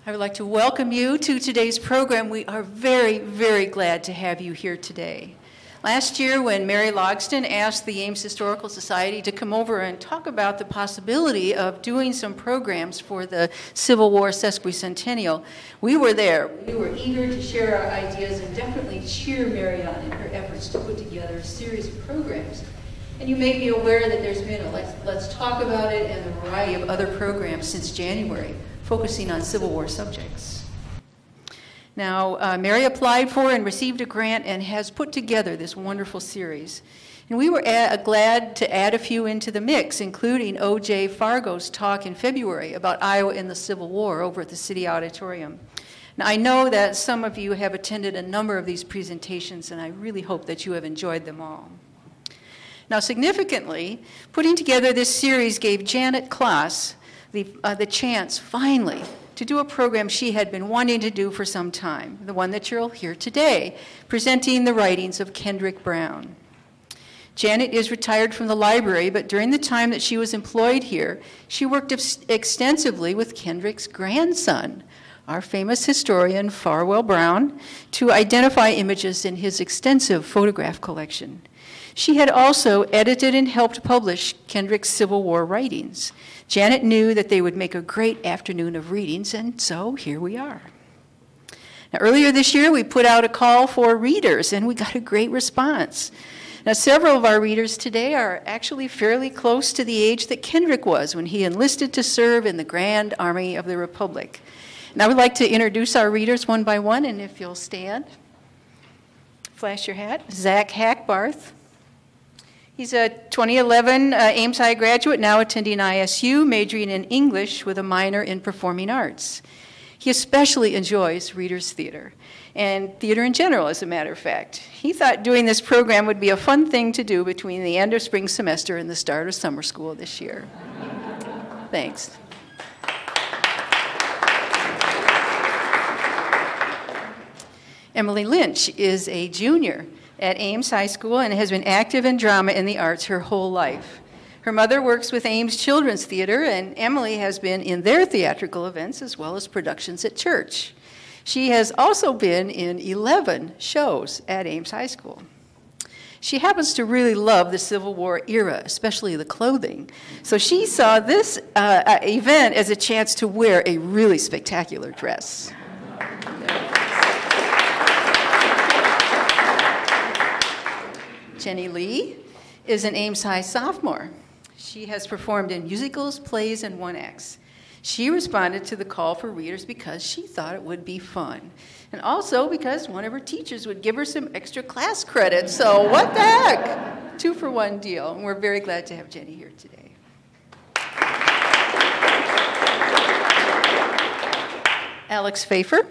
I would like to welcome you to today's program. We are very, very glad to have you here today. Last year, when Mary Logston asked the Ames Historical Society to come over and talk about the possibility of doing some programs for the Civil War sesquicentennial, we were there. We were eager to share our ideas and definitely cheer Mary on in her efforts to put together a series of programs. And you may be aware that there's been a Let's Talk About It and a variety of other programs since January, focusing on Civil War subjects. Now, Mary applied for and received a grant and has put together this wonderful series. And we were glad to add a few into the mix, including O.J. Fargo's talk in February about Iowa in the Civil War over at the City Auditorium. Now, I know that some of you have attended a number of these presentations, and I really hope that you have enjoyed them all. Now, significantly, putting together this series gave Janet Kloss the chance, finally, to do a program she had been wanting to do for some time, the one that you'll hear today, presenting the writings of Kendrick Brown. Janet is retired from the library, but during the time that she was employed here, she worked extensively with Kendrick's grandson, our famous historian Farwell Brown, to identify images in his extensive photograph collection. She had also edited and helped publish Kendrick's Civil War writings. Janet knew that they would make a great afternoon of readings, and so here we are. Now, earlier this year, we put out a call for readers, and we got a great response. Now, several of our readers today are actually fairly close to the age that Kendrick was when he enlisted to serve in the Grand Army of the Republic. Now, I would like to introduce our readers one by one, and if you'll stand, flash your hat. Zach Hackbarth. He's a 2011 Ames High graduate, now attending ISU, majoring in English with a minor in performing arts. He especially enjoys readers' theater, and theater in general, as a matter of fact. He thought doing this program would be a fun thing to do between the end of spring semester and the start of summer school this year. Thanks. Emily Lynch is a junior at Ames High School and has been active in drama and the arts her whole life. Her mother works with Ames Children's Theater, and Emily has been in their theatrical events as well as productions at church. She has also been in 11 shows at Ames High School. She happens to really love the Civil War era, especially the clothing. So she saw this event as a chance to wear a really spectacular dress. Jenny Lee is an Ames High sophomore. She has performed in musicals, plays, and one-acts. She responded to the call for readers because she thought it would be fun, and also because one of her teachers would give her some extra class credit. So what the heck? 2-for-1 deal, and we're very glad to have Jenny here today. Alex Fejfar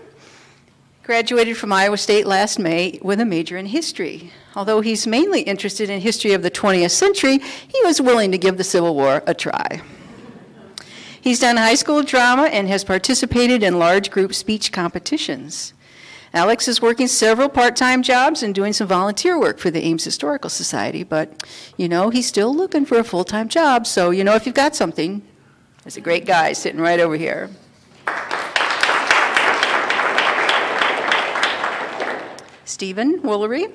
graduated from Iowa State last May with a major in history. Although he's mainly interested in history of the 20th century, he was willing to give the Civil War a try. He's done high school drama and has participated in large group speech competitions. Alex is working several part-time jobs and doing some volunteer work for the Ames Historical Society, but, you know, he's still looking for a full-time job, so, you know, if you've got something, there's a great guy sitting right over here. Stephen Woolery.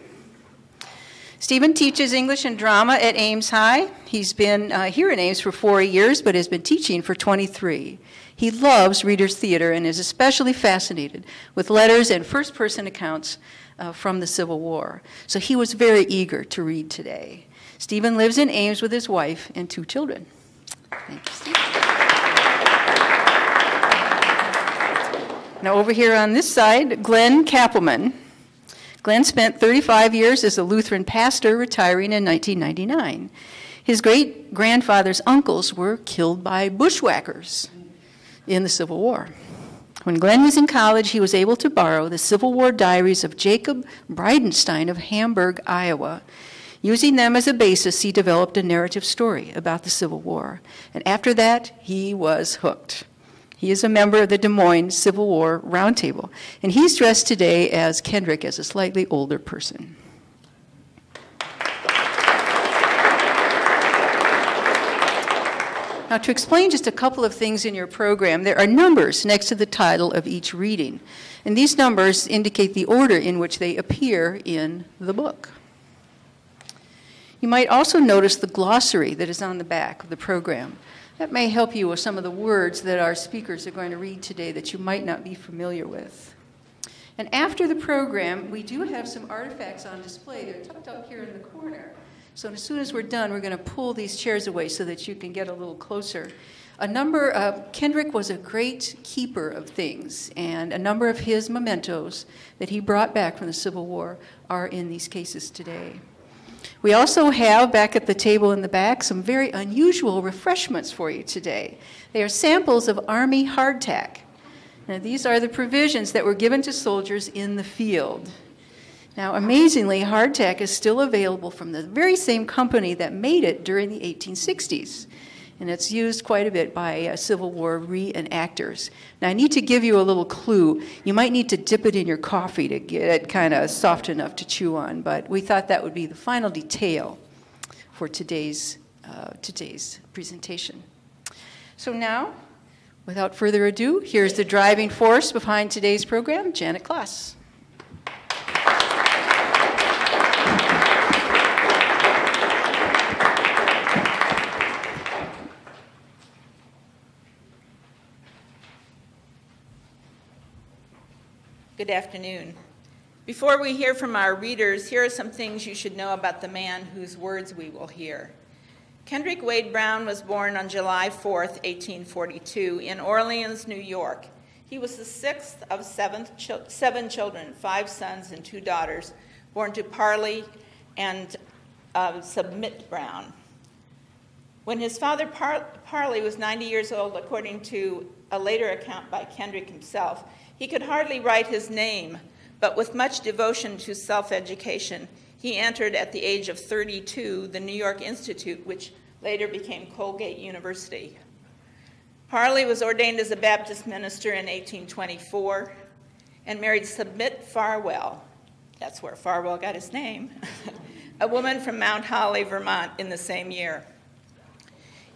Stephen teaches English and drama at Ames High. He's been here at Ames for 4 years, but has been teaching for 23. He loves readers' theater and is especially fascinated with letters and first-person accounts from the Civil War. So he was very eager to read today. Stephen lives in Ames with his wife and 2 children. Thank you, Stephen. Now over here on this side, Glen Koppleman. Glen spent 35 years as a Lutheran pastor, retiring in 1999. His great-grandfather's uncles were killed by bushwhackers in the Civil War. When Glen was in college, he was able to borrow the Civil War diaries of Jacob Bridenstine of Hamburg, Iowa. Using them as a basis, he developed a narrative story about the Civil War. And after that, he was hooked. He is a member of the Des Moines Civil War Roundtable, and he's dressed today as Kendrick, as a slightly older person. Now, to explain just a couple of things in your program, there are numbers next to the title of each reading. And these numbers indicate the order in which they appear in the book. You might also notice the glossary that is on the back of the program. That may help you with some of the words that our speakers are going to read today that you might not be familiar with. And after the program, we do have some artifacts on display. They're tucked up here in the corner. So as soon as we're done, we're going to pull these chairs away so that you can get a little closer. Kendrick was a great keeper of things, and a number of his mementos that he brought back from the Civil War are in these cases today. We also have, back at the table in the back, some very unusual refreshments for you today. They are samples of Army hardtack. Now, these are the provisions that were given to soldiers in the field. Now, amazingly, hardtack is still available from the very same company that made it during the 1860s. And it's used quite a bit by Civil War reenactors. Now, I need to give you a little clue. You might need to dip it in your coffee to get it kind of soft enough to chew on, but we thought that would be the final detail for today's presentation. So now, without further ado, here's the driving force behind today's program, Janet Kloss. Good afternoon. Before we hear from our readers, here are some things you should know about the man whose words we will hear. Kendrick Wade Brown was born on July 4th, 1842, in Orleans, New York. He was the sixth of seven children, 5 sons and 2 daughters, born to Parley and Submit Brown. When his father Parley was 90 years old, according to a later account by Kendrick himself, he could hardly write his name, but with much devotion to self-education, he entered at the age of 32 the New York Institute, which later became Colgate University. Parley was ordained as a Baptist minister in 1824 and married Submit Farwell, that's where Farwell got his name, a woman from Mount Holly, Vermont, in the same year.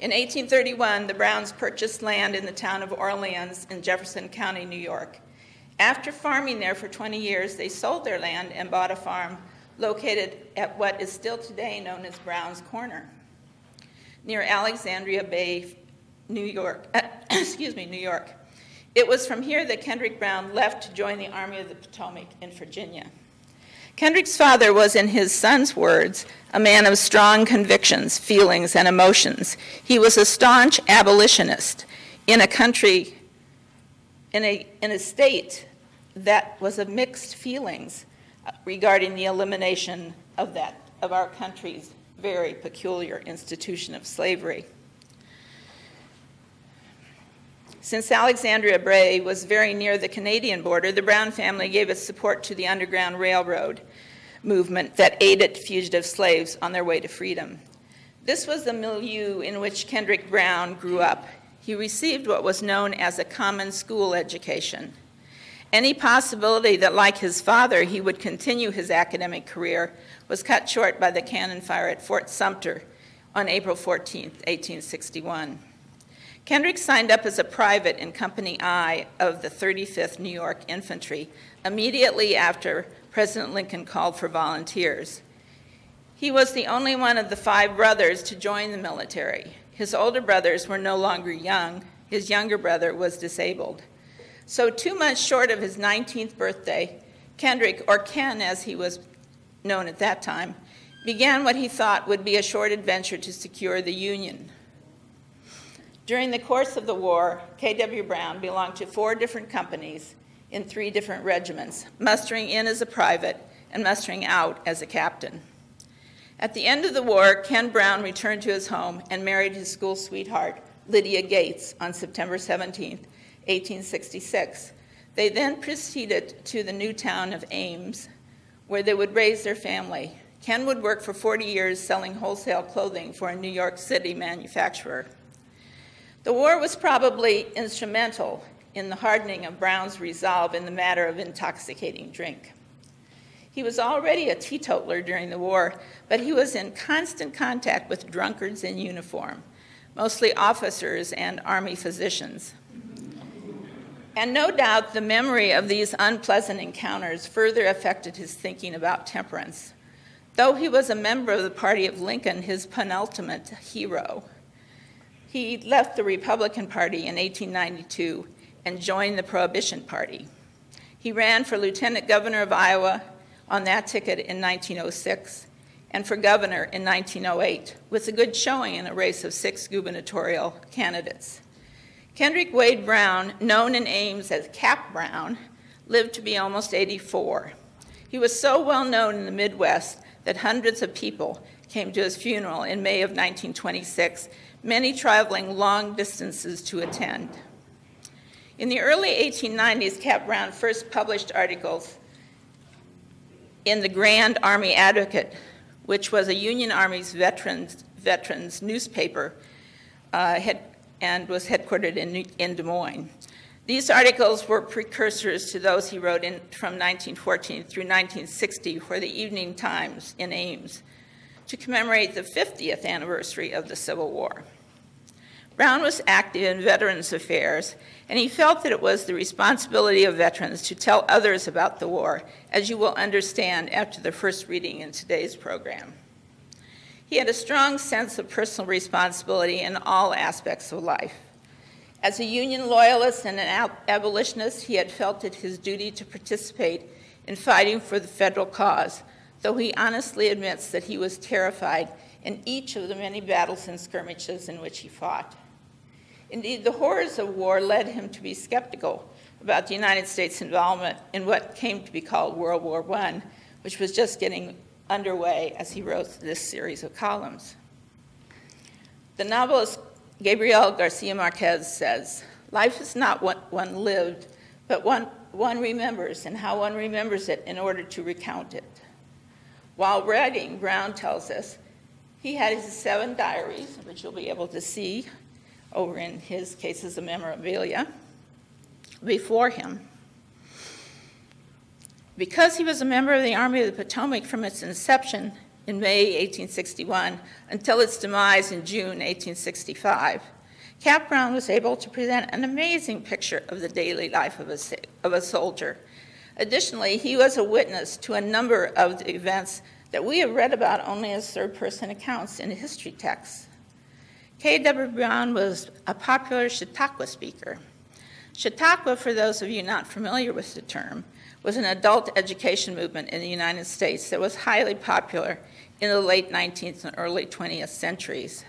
In 1831, the Browns purchased land in the town of Orleans in Jefferson County, New York. After farming there for 20 years, they sold their land and bought a farm located at what is still today known as Brown's Corner, near Alexandria Bay, New York. New York. It was from here that Kendrick Brown left to join the Army of the Potomac in Virginia. Kendrick's father was, in his son's words, a man of strong convictions, feelings, and emotions. He was a staunch abolitionist in a country, in a state that was of mixed feelings regarding the elimination of our country's very peculiar institution of slavery. Since Alexandria Bay was very near the Canadian border, the Brown family gave its support to the Underground Railroad movement that aided fugitive slaves on their way to freedom. This was the milieu in which Kendrick Brown grew up. He received what was known as a common school education. Any possibility that, like his father, he would continue his academic career was cut short by the cannon fire at Fort Sumter on April 14, 1861. Kendrick signed up as a private in Company I of the 35th New York Infantry immediately after President Lincoln called for volunteers. He was the only one of the 5 brothers to join the military. His older brothers were no longer young. His younger brother was disabled. So 2 months short of his 19th birthday, Kendrick, or Ken as he was known at that time, began what he thought would be a short adventure to secure the Union. During the course of the war, K.W. Brown belonged to 4 different companies in 3 different regiments, mustering in as a private and mustering out as a captain. At the end of the war, Ken Brown returned to his home and married his school sweetheart, Lydia Gates, on September 17, 1866. They then proceeded to the new town of Ames, where they would raise their family. Ken would work for 40 years selling wholesale clothing for a New York City manufacturer. The war was probably instrumental in the hardening of Brown's resolve in the matter of intoxicating drink. He was already a teetotaler during the war, but he was in constant contact with drunkards in uniform. mostly officers and Army physicians. And no doubt the memory of these unpleasant encounters further affected his thinking about temperance. Though he was a member of the party of Lincoln, his penultimate hero, he left the Republican Party in 1892 and joined the Prohibition Party. He ran for lieutenant governor of Iowa on that ticket in 1906 and for governor in 1908, with a good showing in a race of 6 gubernatorial candidates. Kendrick Wade Brown, known in Ames as Cap Brown, lived to be almost 84. He was so well known in the Midwest that hundreds of people came to his funeral in May of 1926, many traveling long distances to attend. In the early 1890s, Cap Brown first published articles in the Grand Army Advocate, which was a Union Army's veterans newspaper and was headquartered in Des Moines. These articles were precursors to those he wrote from 1914 through 1960 for the Evening Times in Ames to commemorate the 50th anniversary of the Civil War. Brown was active in veterans affairs, and he felt that it was the responsibility of veterans to tell others about the war, as you will understand after the first reading in today's program. He had a strong sense of personal responsibility in all aspects of life. As a Union loyalist and an abolitionist, he had felt it his duty to participate in fighting for the federal cause, though he honestly admits that he was terrified in each of the many battles and skirmishes in which he fought. Indeed, the horrors of war led him to be skeptical about the United States' involvement in what came to be called World War I, which was just getting underway as he wrote this series of columns. The novelist Gabriel Garcia Marquez says, "Life is not what one lived, but one remembers, and how one remembers it in order to recount it." While writing, Brown tells us he had his 7 diaries, which you'll be able to see over in his cases of memorabilia, before him. Because he was a member of the Army of the Potomac from its inception in May 1861 until its demise in June 1865, Cap Brown was able to present an amazing picture of the daily life of a soldier. Additionally, he was a witness to a number of the events that we have read about only as third-person accounts in history texts. K.W. Brown was a popular Chautauqua speaker. Chautauqua, for those of you not familiar with the term, was an adult education movement in the United States that was highly popular in the late 19th and early 20th centuries.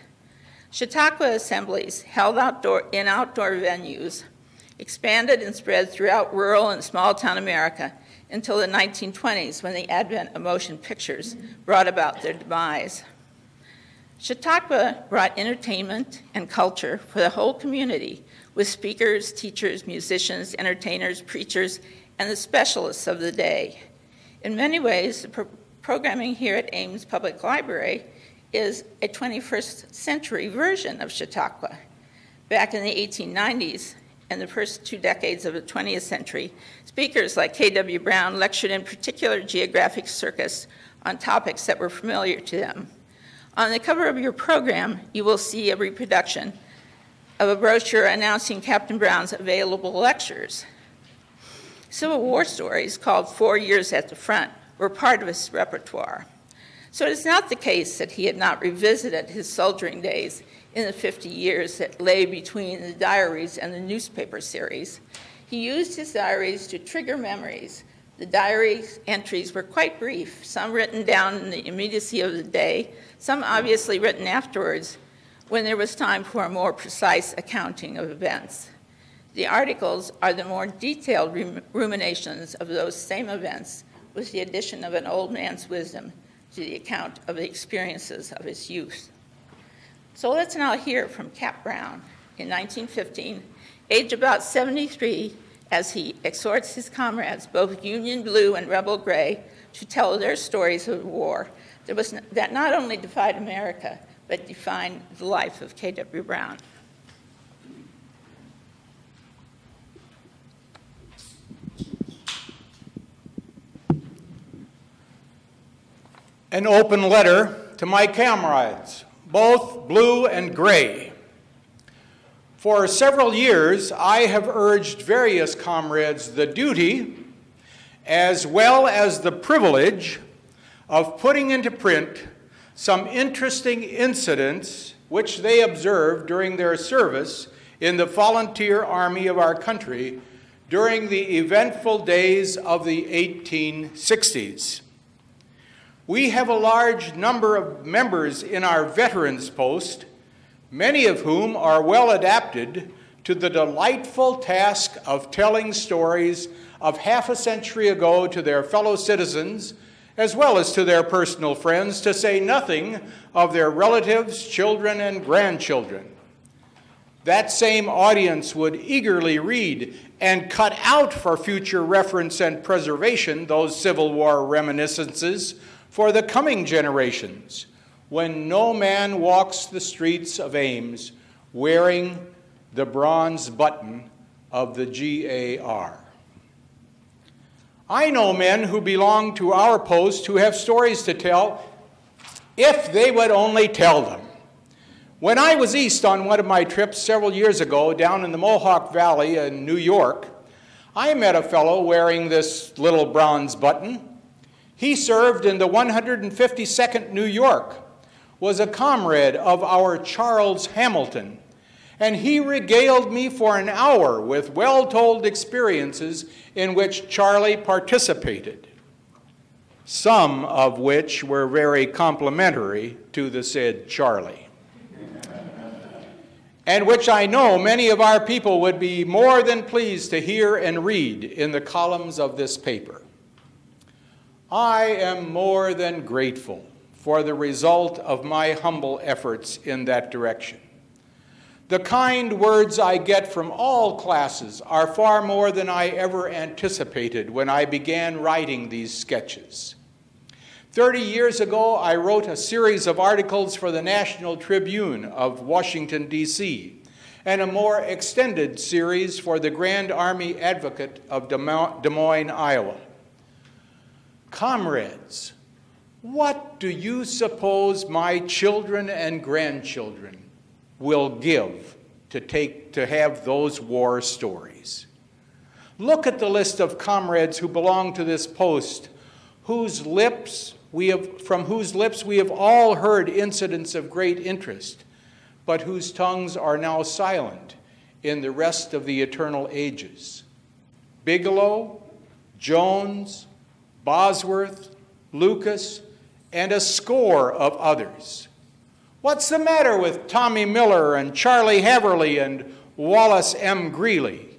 Chautauqua assemblies, held in outdoor venues, expanded and spread throughout rural and small-town America until the 1920s, when the advent of motion pictures brought about their demise. Chautauqua brought entertainment and culture for the whole community, with speakers, teachers, musicians, entertainers, preachers, and the specialists of the day. In many ways, the programming here at Ames Public Library is a 21st century version of Chautauqua. Back in the 1890s and the first 2 decades of the 20th century, speakers like K.W. Brown lectured in particular geographic circus on topics that were familiar to them. On the cover of your program, you will see a reproduction of a brochure announcing Captain Brown's available lectures. Civil War stories, called 4 Years at the Front, were part of his repertoire. So it is not the case that he had not revisited his soldiering days in the 50 years that lay between the diaries and the newspaper series. He used his diaries to trigger memories. The diary entries were quite brief, some written down in the immediacy of the day, some obviously written afterwards when there was time for a more precise accounting of events. The articles are the more detailed ruminations of those same events, with the addition of an old man's wisdom to the account of the experiences of his youth. So let's now hear from Cap Brown in 1915, aged about 73, as he exhorts his comrades, both Union Blue and Rebel Gray, to tell their stories of war that not only defied America, but defined the life of K.W. Brown. An open letter to my comrades, both blue and gray. For several years, I have urged various comrades the duty, as well as the privilege, of putting into print some interesting incidents which they observed during their service in the volunteer army of our country during the eventful days of the 1860s. We have a large number of members in our Veterans Post, many of whom are well adapted to the delightful task of telling stories of half a century ago to their fellow citizens, as well as to their personal friends, to say nothing of their relatives, children, and grandchildren. That same audience would eagerly read and cut out for future reference and preservation those Civil War reminiscences for the coming generations, when no man walks the streets of Ames wearing the bronze button of the GAR. I know men who belong to our post who have stories to tell if they would only tell them. When I was east on one of my trips several years ago down in the Mohawk Valley in New York, I met a fellow wearing this little bronze button. He served in the 152nd New York, was a comrade of our Charles Hamilton, and he regaled me for an hour with well-told experiences in which Charlie participated, some of which were very complimentary to the said Charlie, and which I know many of our people would be more than pleased to hear and read in the columns of this paper. I am more than grateful for the result of my humble efforts in that direction. The kind words I get from all classes are far more than I ever anticipated when I began writing these sketches. 30 years ago, I wrote a series of articles for the National Tribune of Washington, D.C., and a more extended series for the Grand Army Advocate of Des Moines, Iowa. Comrades, what do you suppose my children and grandchildren will give to have those war stories? Look at the list of comrades who belong to this post, from whose lips we have all heard incidents of great interest, but whose tongues are now silent in the rest of the eternal ages. Bigelow, Jones, Bosworth, Lucas, and a score of others. What's the matter with Tommy Miller and Charlie Haverly and Wallace M. Greeley?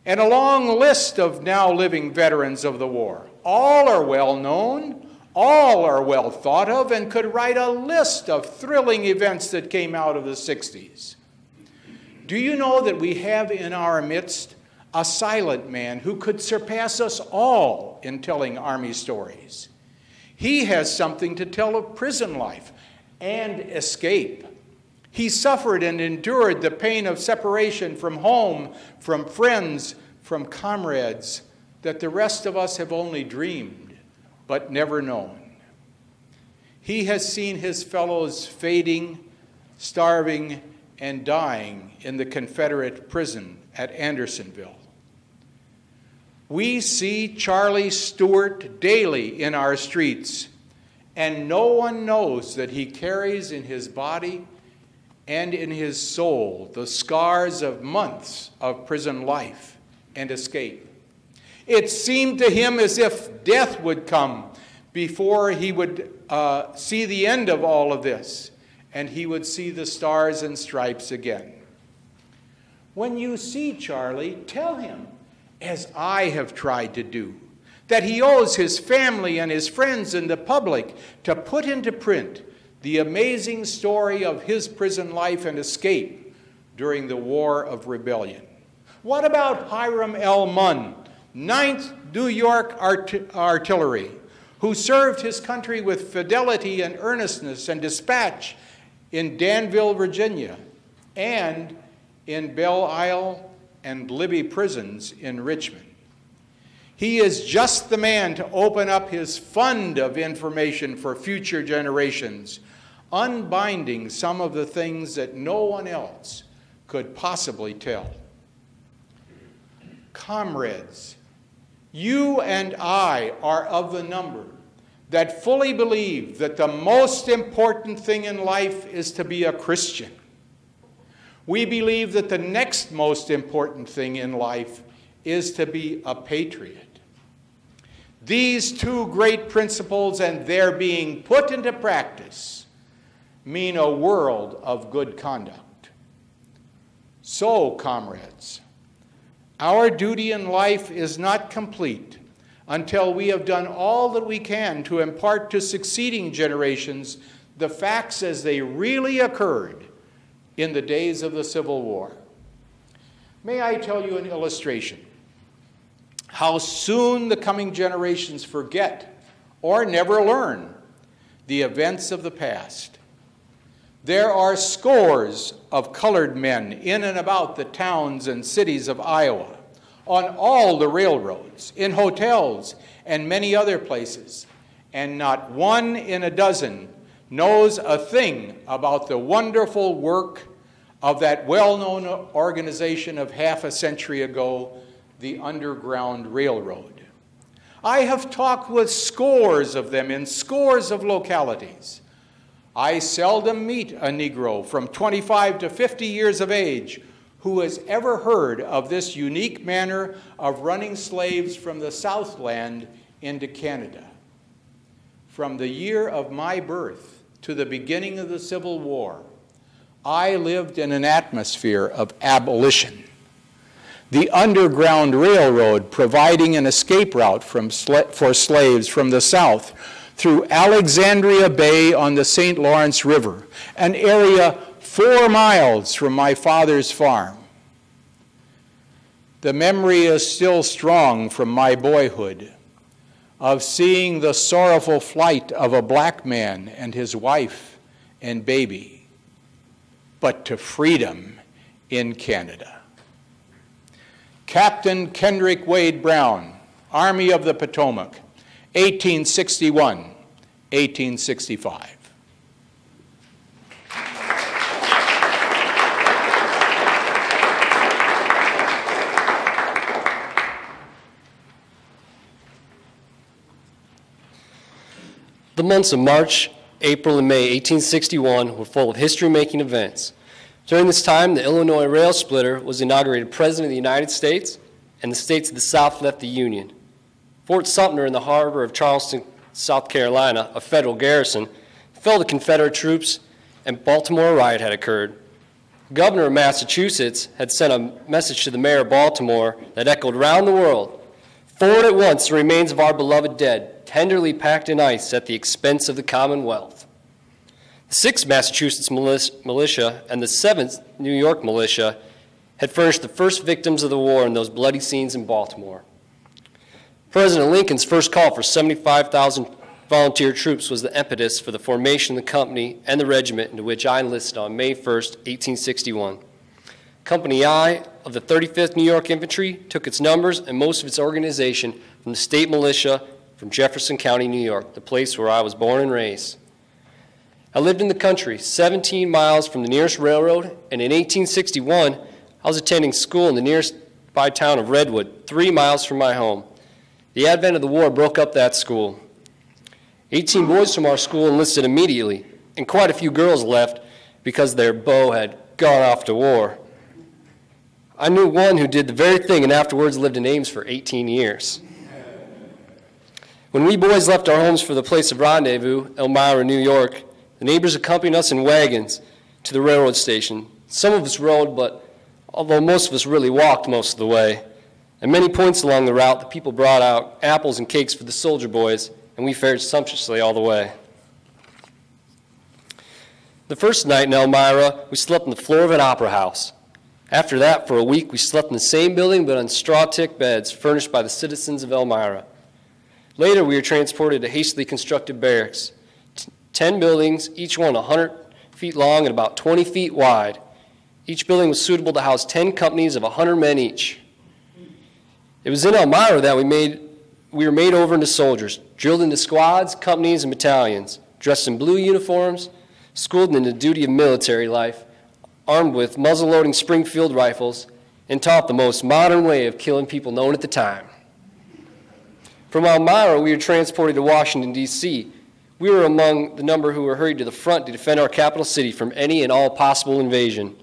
And a long list of now living veterans of the war. All are well known, all are well thought of, and could write a list of thrilling events that came out of the 60s. Do you know that we have in our midst a silent man who could surpass us all in telling Army stories? He has something to tell of prison life and escape. He suffered and endured the pain of separation from home, from friends, from comrades, that the rest of us have only dreamed, but never known. He has seen his fellows fading, starving, and dying in the Confederate prison at Andersonville. We see Charlie Stewart daily in our streets, and no one knows that he carries in his body and in his soul the scars of months of prison life and escape. It seemed to him as if death would come before he would see the end of all of this, and he would see the stars and stripes again. When you see Charlie, tell him, as I have tried to do, that he owes his family and his friends and the public to put into print the amazing story of his prison life and escape during the War of Rebellion. What about Hiram L. Munn, 9th New York Artillery, who served his country with fidelity and earnestness and dispatch in Danville, Virginia, and in Belle Isle and Libby prisons in Richmond? He is just the man to open up his fund of information for future generations, unbinding some of the things that no one else could possibly tell. Comrades, you and I are of the number that fully believe that the most important thing in life is to be a Christian. We believe that the next most important thing in life is to be a patriot. These two great principles and their being put into practice mean a world of good conduct. So, comrades, our duty in life is not complete until we have done all that we can to impart to succeeding generations the facts as they really occurred in the days of the Civil War. May I tell you an illustration? How soon the coming generations forget or never learn the events of the past. There are scores of colored men in and about the towns and cities of Iowa, on all the railroads, in hotels, and many other places, and not one in a dozen knows a thing about the wonderful work of that well-known organization of half a century ago, the Underground Railroad. I have talked with scores of them in scores of localities. I seldom meet a Negro from 25 to 50 years of age who has ever heard of this unique manner of running slaves from the Southland into Canada. From the year of my birth to the beginning of the Civil War, I lived in an atmosphere of abolition. The Underground Railroad providing an escape route for slaves from the South through Alexandria Bay on the St. Lawrence River, an area 4 miles from my father's farm. The memory is still strong from my boyhood of seeing the sorrowful flight of a black man and his wife and baby, but to freedom in Canada. Captain Kendrick W. Brown, Army of the Potomac, 1861, 1865. The months of March, April, and May 1861 were full of history-making events. During this time, the Illinois Rail Splitter was inaugurated President of the United States, and the states of the South left the Union. Fort Sumter in the harbor of Charleston, South Carolina, a federal garrison, fell to Confederate troops, and Baltimore riot had occurred. The governor of Massachusetts had sent a message to the mayor of Baltimore that echoed around the world: "Forward at once the remains of our beloved dead, tenderly packed in ice at the expense of the Commonwealth." The 6th Massachusetts Militia and the 7th New York Militia had furnished the first victims of the war in those bloody scenes in Baltimore. President Lincoln's first call for 75,000 volunteer troops was the impetus for the formation of the company and the regiment into which I enlisted on May 1st, 1861. Company I of the 35th New York Infantry took its numbers and most of its organization from the state militia from Jefferson County, New York, the place where I was born and raised. I lived in the country, 17 miles from the nearest railroad, and in 1861, I was attending school in the nearest by town of Redwood, 3 miles from my home. The advent of the war broke up that school. 18 boys from our school enlisted immediately, and quite a few girls left because their beau had gone off to war. I knew one who did the very thing and afterwards lived in Ames for 18 years. When we boys left our homes for the place of rendezvous, Elmira, New York, the neighbors accompanied us in wagons to the railroad station. Some of us rode, but although most of us really walked most of the way. At many points along the route, the people brought out apples and cakes for the soldier boys, and we fared sumptuously all the way. The first night in Elmira, we slept on the floor of an opera house. After that, for a week, we slept in the same building but on straw tick beds furnished by the citizens of Elmira. Later, we were transported to hastily constructed barracks. 10 buildings, each one 100 feet long and about 20 feet wide. Each building was suitable to house 10 companies of 100 men each. It was in Elmira that we were made over into soldiers, drilled into squads, companies, and battalions, dressed in blue uniforms, schooled in the duty of military life, armed with muzzle-loading Springfield rifles, and taught the most modern way of killing people known at the time. From Elmira, we were transported to Washington, D.C. We were among the number who were hurried to the front to defend our capital city from any and all possible invasion.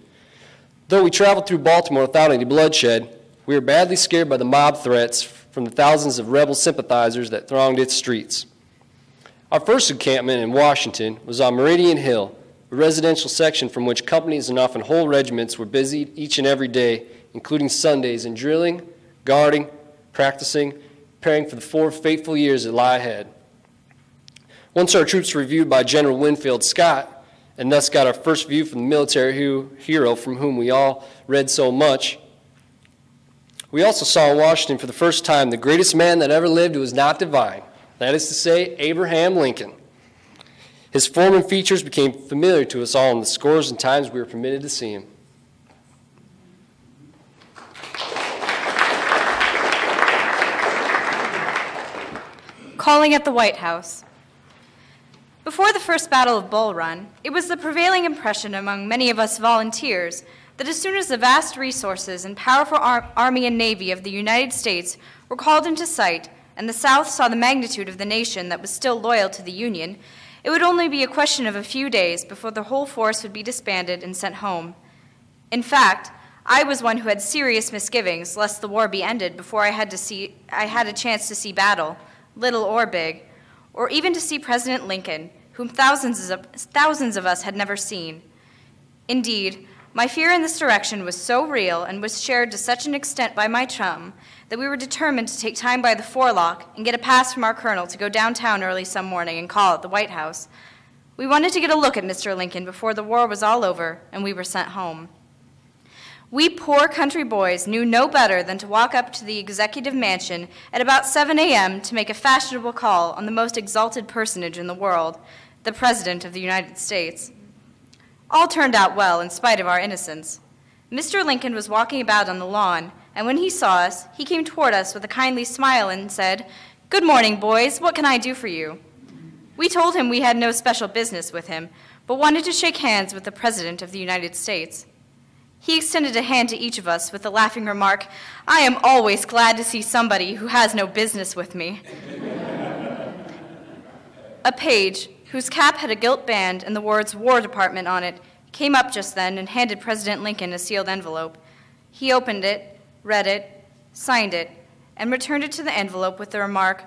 Though we traveled through Baltimore without any bloodshed, we were badly scared by the mob threats from the thousands of rebel sympathizers that thronged its streets. Our first encampment in Washington was on Meridian Hill, a residential section from which companies and often whole regiments were busy each and every day, including Sundays in drilling, guarding, practicing, preparing for the 4 fateful years that lie ahead. Once our troops were reviewed by General Winfield Scott, and thus got our first view from the military hero from whom we all read so much, we also saw in Washington for the first time the greatest man that ever lived who was not divine, that is to say, Abraham Lincoln. His form and features became familiar to us all in the scores and times we were permitted to see him. Calling at the White House. Before the first Battle of Bull Run, it was the prevailing impression among many of us volunteers that as soon as the vast resources and powerful Army and Navy of the United States were called into sight and the South saw the magnitude of the nation that was still loyal to the Union, it would only be a question of a few days before the whole force would be disbanded and sent home. In fact, I was one who had serious misgivings lest the war be ended before I had a chance to see battle, little or big, or even to see President Lincoln, whom thousands of us had never seen. Indeed, my fear in this direction was so real and was shared to such an extent by my chum that we were determined to take time by the forelock and get a pass from our colonel to go downtown early some morning and call at the White House. We wanted to get a look at Mr. Lincoln before the war was all over and we were sent home. We poor country boys knew no better than to walk up to the executive mansion at about 7 a.m. to make a fashionable call on the most exalted personage in the world, the President of the United States. All turned out well in spite of our innocence. Mr. Lincoln was walking about on the lawn, and when he saw us, he came toward us with a kindly smile and said, "Good morning, boys. What can I do for you?" We told him we had no special business with him, but wanted to shake hands with the President of the United States. He extended a hand to each of us with the laughing remark, "I am always glad to see somebody who has no business with me." A page, whose cap had a gilt band and the words War Department on it, came up just then and handed President Lincoln a sealed envelope. He opened it, read it, signed it, and returned it to the envelope with the remark,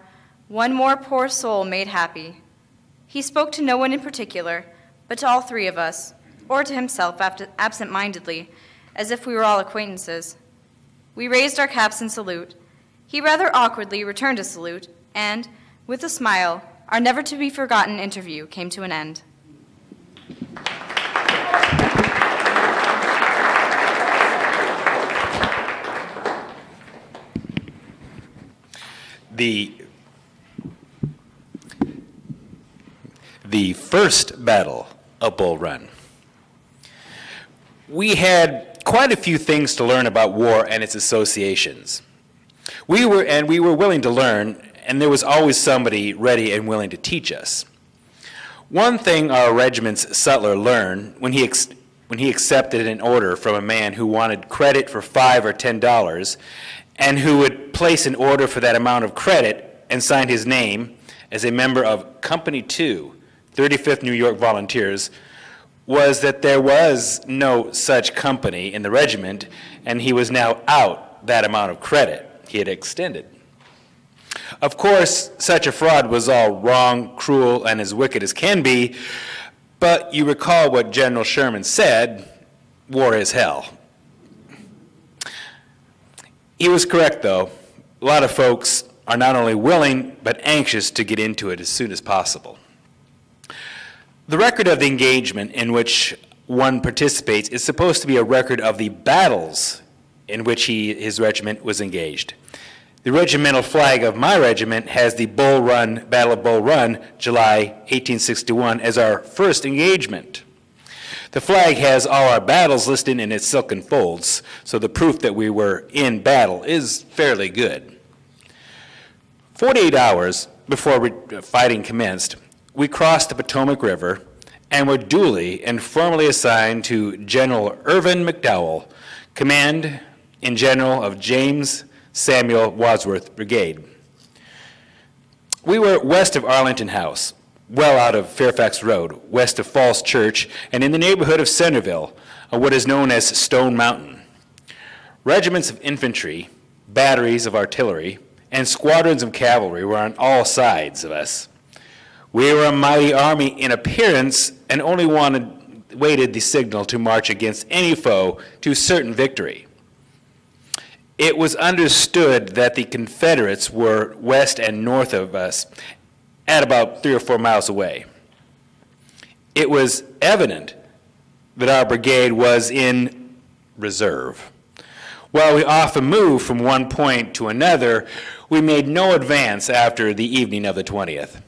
"One more poor soul made happy." He spoke to no one in particular, but to all three of us, or to himself absent-mindedly, as if we were all acquaintances. We raised our caps in salute. He rather awkwardly returned a salute, and, with a smile, our never-to-be-forgotten interview came to an end. The first Battle of Bull Run. We had quite a few things to learn about war and its associations. We were willing to learn, and there was always somebody ready and willing to teach us. One thing our regiment's sutler learned when he accepted an order from a man who wanted credit for $5 or $10 and who would place an order for that amount of credit and sign his name as a member of Company 2, 35th New York Volunteers, was that there was no such company in the regiment, and he was now out that amount of credit he had extended. Of course, such a fraud was all wrong, cruel, and as wicked as can be, but you recall what General Sherman said, war is hell. He was correct, though. A lot of folks are not only willing, but anxious to get into it as soon as possible. The record of the engagement in which one participates is supposed to be a record of the battles in which his regiment was engaged. The regimental flag of my regiment has the Bull Run, Battle of Bull Run, July 1861, as our first engagement. The flag has all our battles listed in its silken folds, so the proof that we were in battle is fairly good. 48 hours before fighting commenced, we crossed the Potomac River and were duly and formally assigned to General Irvin McDowell, Command in General of James Samuel Wadsworth Brigade. We were west of Arlington House, well out of Fairfax Road, west of Falls Church, and in the neighborhood of Centerville, on what is known as Stone Mountain. Regiments of infantry, batteries of artillery, and squadrons of cavalry were on all sides of us. We were a mighty army in appearance and only waited the signal to march against any foe to certain victory. It was understood that the Confederates were west and north of us at about 3 or 4 miles away. It was evident that our brigade was in reserve. While we often moved from one point to another, we made no advance after the evening of the 20th.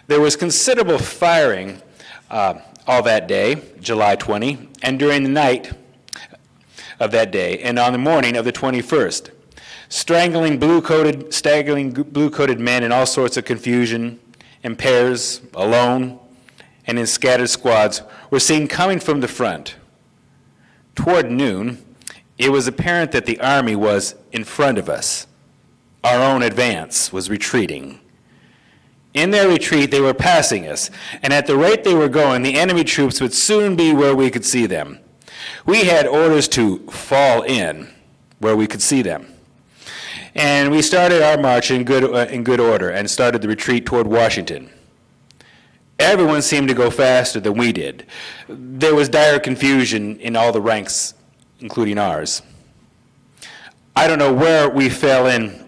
There was considerable firing all that day, July 20, and during the night of that day, and on the morning of the 21st. Staggering blue-coated men in all sorts of confusion, in pairs, alone, and in scattered squads, were seen coming from the front. Toward noon, it was apparent that the army was in front of us. Our own advance was retreating. In their retreat, they were passing us, and at the rate they were going, the enemy troops would soon be where we could see them. We had orders to fall in where we could see them. And we started our march in good order and started the retreat toward Washington. Everyone seemed to go faster than we did. There was dire confusion in all the ranks, including ours. I don't know where we fell in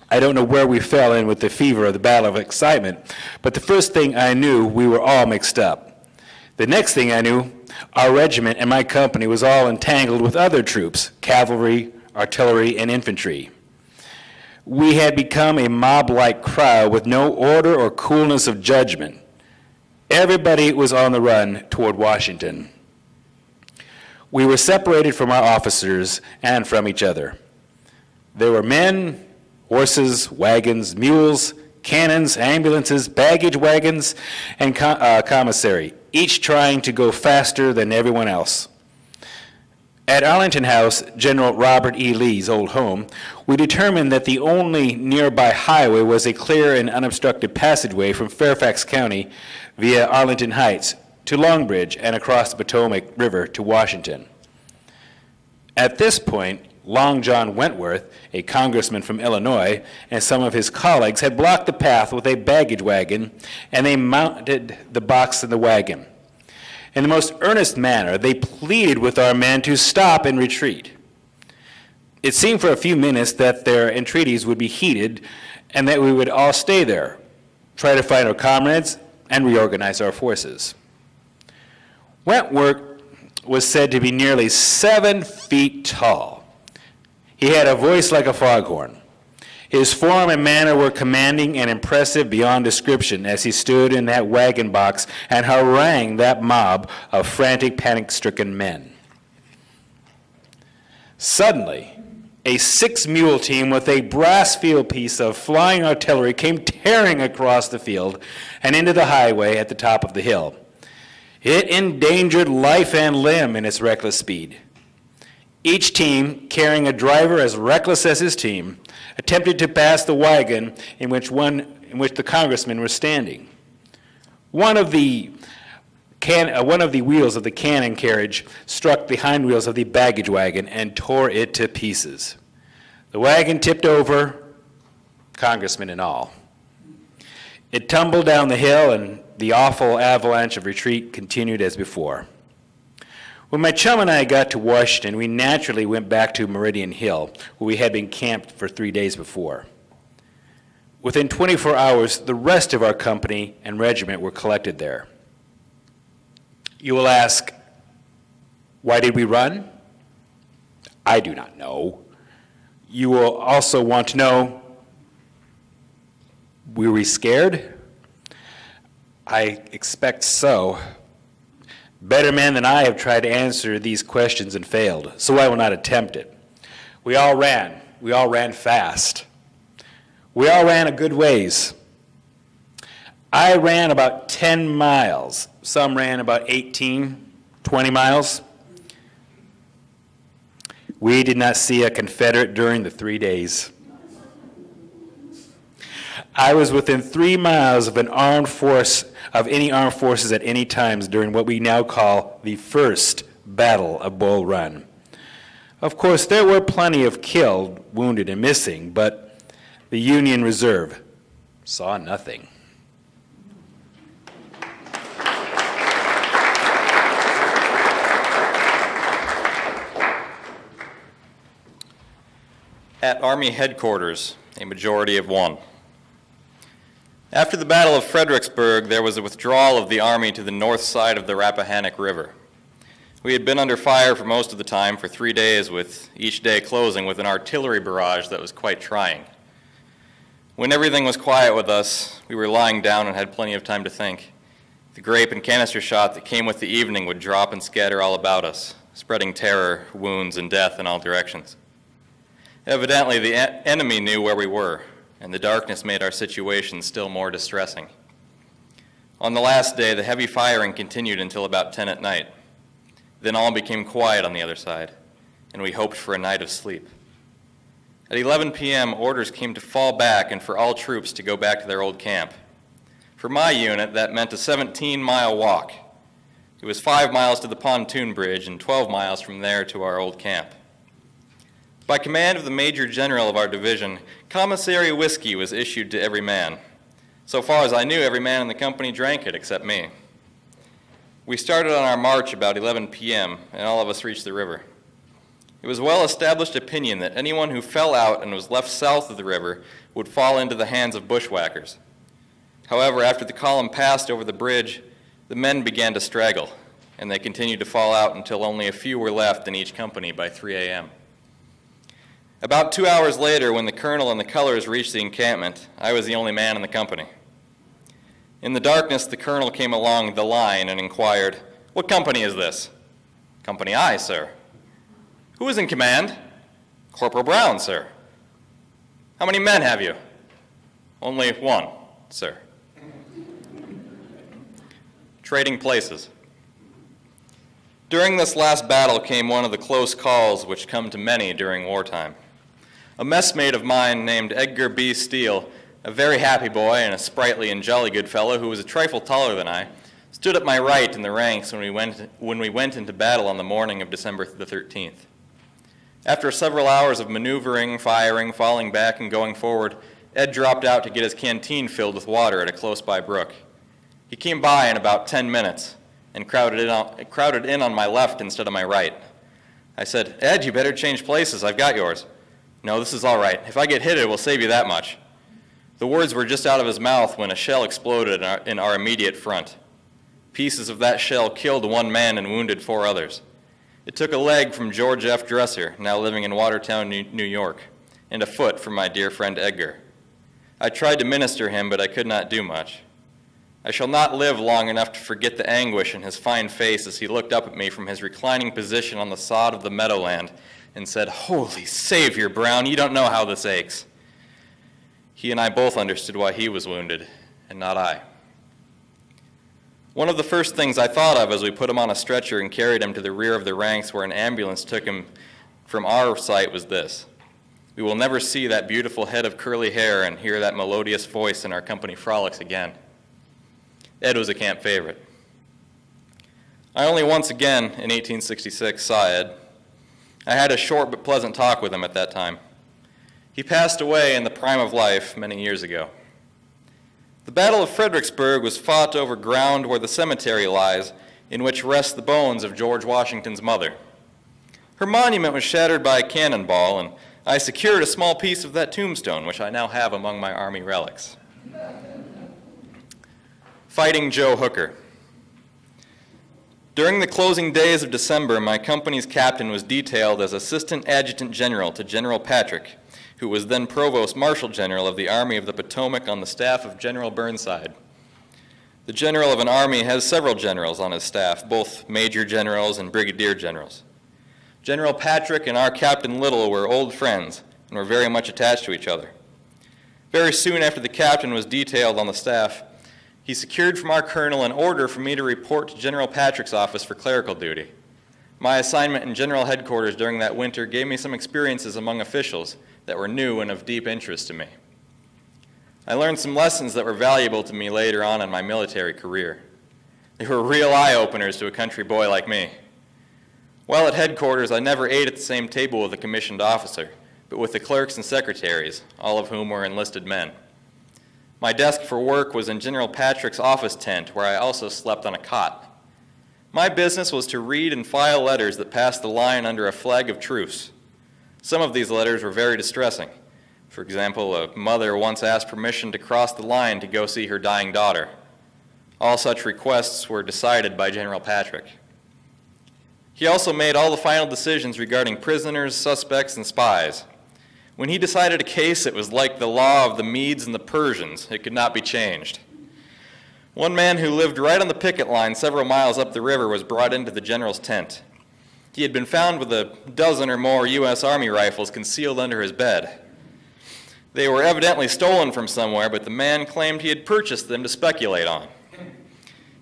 with the fever of the battle of excitement, but the first thing I knew, we were all mixed up. The next thing I knew, our regiment and my company was all entangled with other troops, cavalry, artillery, and infantry. We had become a mob-like crowd with no order or coolness of judgment. Everybody was on the run toward Washington. We were separated from our officers and from each other. There were men, horses, wagons, mules, cannons, ambulances, baggage wagons, and commissary, each trying to go faster than everyone else. At Arlington House, General Robert E. Lee's old home, we determined that the only nearby highway was a clear and unobstructed passageway from Fairfax County via Arlington Heights to Long Bridge and across the Potomac River to Washington. At this point, Long John Wentworth, a congressman from Illinois, and some of his colleagues had blocked the path with a baggage wagon, and they mounted the box in the wagon. In the most earnest manner, they pleaded with our men to stop and retreat. It seemed for a few minutes that their entreaties would be heeded and that we would all stay there, try to find our comrades, and reorganize our forces. Wentworth was said to be nearly 7 feet tall. He had a voice like a foghorn. His form and manner were commanding and impressive beyond description as he stood in that wagon box and harangued that mob of frantic, panic-stricken men. Suddenly, a 6-mule team with a brass field piece of flying artillery came tearing across the field and into the highway at the top of the hill. It endangered life and limb in its reckless speed. Each team, carrying a driver as reckless as his team, attempted to pass the wagon in which the congressmen were standing. One of the wheels of the cannon carriage struck the hind wheels of the baggage wagon and tore it to pieces. The wagon tipped over, congressmen and all. It tumbled down the hill, and the awful avalanche of retreat continued as before. When my chum and I got to Washington, we naturally went back to Meridian Hill, where we had been camped for 3 days before. Within 24 hours, the rest of our company and regiment were collected there. You will ask, why did we run? I do not know. You will also want to know, were we scared? I expect so. Better men than I have tried to answer these questions and failed, so I will not attempt it. We all ran. We all ran fast. We all ran a good ways. I ran about 10 miles. Some ran about 18, 20 miles. We did not see a Confederate during the 3 days. I was within 3 miles of an armed force, of any armed forces at any times during what we now call the First Battle of Bull Run. Of course, there were plenty of killed, wounded, and missing, but the Union Reserve saw nothing. At Army headquarters, a majority of one. After the Battle of Fredericksburg, there was a withdrawal of the Army to the north side of the Rappahannock River. We had been under fire for most of the time for 3 days, with each day closing with an artillery barrage that was quite trying. When everything was quiet with us, we were lying down and had plenty of time to think. The grape and canister shot that came with the evening would drop and scatter all about us, spreading terror, wounds, and death in all directions. Evidently, the enemy knew where we were, and the darkness made our situation still more distressing. On the last day, the heavy firing continued until about 10 at night. Then all became quiet on the other side, and we hoped for a night of sleep. At 11 p.m., orders came to fall back and for all troops to go back to their old camp. For my unit, that meant a 17-mile walk. It was 5 miles to the pontoon bridge and 12 miles from there to our old camp. By command of the Major General of our division, commissary whiskey was issued to every man. So far as I knew, every man in the company drank it except me. We started on our march about 11 p.m., and all of us reached the river. It was a well-established opinion that anyone who fell out and was left south of the river would fall into the hands of bushwhackers. However, after the column passed over the bridge, the men began to straggle, and they continued to fall out until only a few were left in each company by 3 a.m. About 2 hours later, when the colonel and the colors reached the encampment, I was the only man in the company. In the darkness, the colonel came along the line and inquired, "What company is this?" "Company I, sir." "Who is in command?" "Corporal Brown, sir." "How many men have you?" "Only one, sir." Trading places. During this last battle came one of the close calls which come to many during wartime. A messmate of mine named Ager B. Steele, a very happy boy and a sprightly and jolly good fellow who was a trifle taller than I, stood at my right in the ranks when we went into battle on the morning of December the 13th. After several hours of maneuvering, firing, falling back, and going forward, Ed dropped out to get his canteen filled with water at a close-by brook. He came by in about 10 minutes and crowded in on my left instead of my right. I said, "Ed, you better change places. I've got yours." "No, this is all right. If I get hit, it will save you that much." The words were just out of his mouth when a shell exploded in our immediate front. Pieces of that shell killed one man and wounded 4 others. It took a leg from George F. Dresser, now living in Watertown, New York, and a foot from my dear friend Edgar. I tried to minister him, but I could not do much. I shall not live long enough to forget the anguish in his fine face as he looked up at me from his reclining position on the sod of the meadowland and said, "Holy Savior, Brown, you don't know how this aches." He and I both understood why he was wounded, and not I. One of the first things I thought of as we put him on a stretcher and carried him to the rear of the ranks where an ambulance took him from our sight was this: we will never see that beautiful head of curly hair and hear that melodious voice in our company frolics again. Ed was a camp favorite. I only once again, in 1866, saw Ed. I had a short but pleasant talk with him at that time. He passed away in the prime of life many years ago. The Battle of Fredericksburg was fought over ground where the cemetery lies, in which rest the bones of George Washington's mother. Her monument was shattered by a cannonball, and I secured a small piece of that tombstone, which I now have among my Army relics. Fighting Joe Hooker. During the closing days of December, my company's captain was detailed as Assistant Adjutant General to General Patrick, who was then Provost Marshal General of the Army of the Potomac on the staff of General Burnside. The general of an army has several generals on his staff, both major generals and brigadier generals. General Patrick and our Captain Little were old friends and were very much attached to each other. Very soon after the captain was detailed on the staff, He secured from our colonel an order for me to report to General Patrick's office for clerical duty. My assignment in General Headquarters during that winter gave me some experiences among officials that were new and of deep interest to me. I learned some lessons that were valuable to me later on in my military career. They were real eye-openers to a country boy like me. While at headquarters, I never ate at the same table with a commissioned officer, but with the clerks and secretaries, all of whom were enlisted men. My desk for work was in General Patrick's office tent, where I also slept on a cot. My business was to read and file letters that passed the line under a flag of truce. Some of these letters were very distressing. For example, a mother once asked permission to cross the line to go see her dying daughter. All such requests were decided by General Patrick. He also made all the final decisions regarding prisoners, suspects, and spies. When he decided a case, it was like the law of the Medes and the Persians. It could not be changed. One man who lived right on the picket line several miles up the river was brought into the general's tent. He had been found with a dozen or more U.S. Army rifles concealed under his bed. They were evidently stolen from somewhere, but the man claimed he had purchased them to speculate on.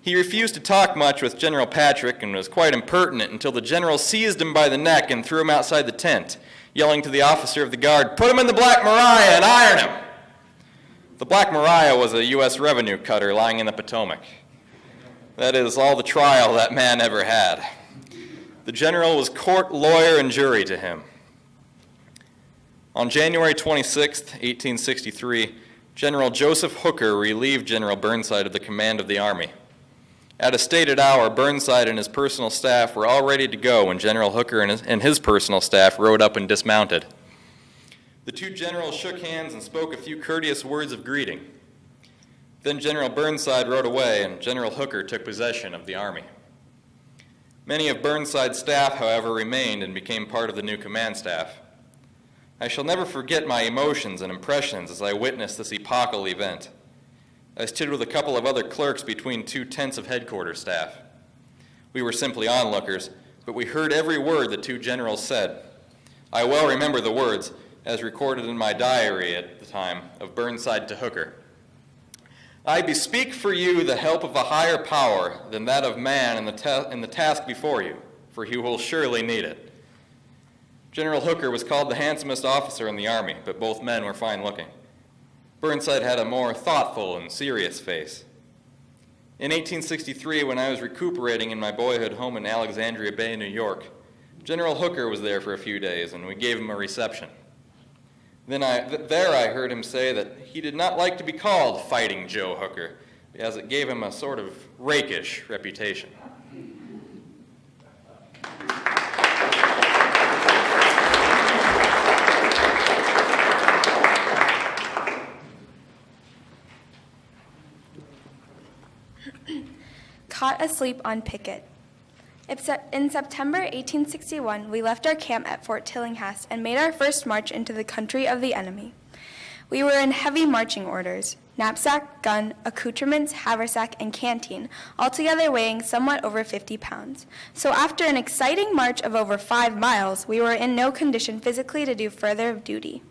He refused to talk much with General Patrick and was quite impertinent until the general seized him by the neck and threw him outside the tent, yelling to the officer of the guard, "Put him in the Black Maria and iron him!" The Black Maria was a U.S. revenue cutter lying in the Potomac. That is all the trial that man ever had. The general was court, lawyer, and jury to him. On January 26, 1863, General Joseph Hooker relieved General Burnside of the command of the Army. At a stated hour, Burnside and his personal staff were all ready to go when General Hooker and his personal staff rode up and dismounted. The two generals shook hands and spoke a few courteous words of greeting. Then General Burnside rode away and General Hooker took possession of the Army. Many of Burnside's staff, however, remained and became part of the new command staff. I shall never forget my emotions and impressions as I witnessed this epochal event. I stood with a couple of other clerks between two tents of headquarters staff. We were simply onlookers, but we heard every word the two generals said. I well remember the words, as recorded in my diary at the time, of Burnside to Hooker. I bespeak for you the help of a higher power than that of man in the task before you, for you will surely need it. General Hooker was called the handsomest officer in the Army, but both men were fine-looking. Burnside had a more thoughtful and serious face. In 1863, when I was recuperating in my boyhood home in Alexandria Bay, New York, General Hooker was there for a few days, and we gave him a reception. There I heard him say that he did not like to be called Fighting Joe Hooker, as it gave him a sort of rakish reputation. Caught asleep on picket. In September 1861, we left our camp at Fort Tillinghast and made our first march into the country of the enemy. We were in heavy marching orders: knapsack, gun, accoutrements, haversack, and canteen, altogether weighing somewhat over 50 pounds. So after an exciting march of over 5 miles, we were in no condition physically to do further duty.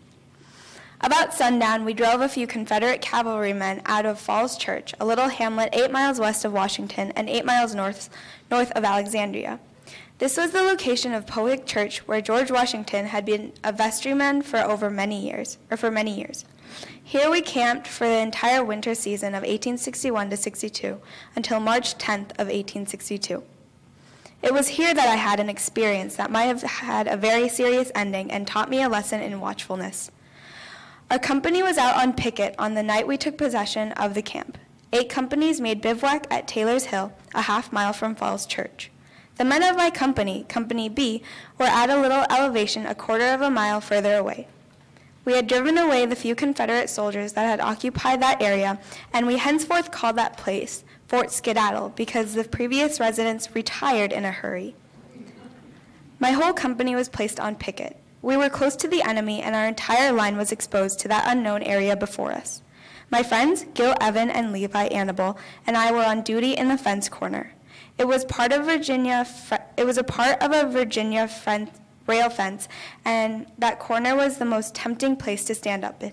About sundown, we drove a few Confederate cavalrymen out of Falls Church, a little hamlet 8 miles west of Washington and 8 miles north of Alexandria. This was the location of Potomac Church, where George Washington had been a vestryman for many years. Here we camped for the entire winter season of 1861 to 62 until March 10th of 1862. It was here that I had an experience that might have had a very serious ending and taught me a lesson in watchfulness. Our company was out on picket on the night we took possession of the camp. 8 companies made bivouac at Taylor's Hill, a half-mile from Falls Church. The men of my company, Company B, were at a little elevation a quarter of a mile further away. We had driven away the few Confederate soldiers that had occupied that area, and we henceforth called that place Fort Skedaddle because the previous residents retired in a hurry. My whole company was placed on picket. We were close to the enemy, and our entire line was exposed to that unknown area before us. My friends, Gil Evan and Levi Annable, and I were on duty in the fence corner. It was a part of a Virginia rail fence, and that corner was the most tempting place to stand up in.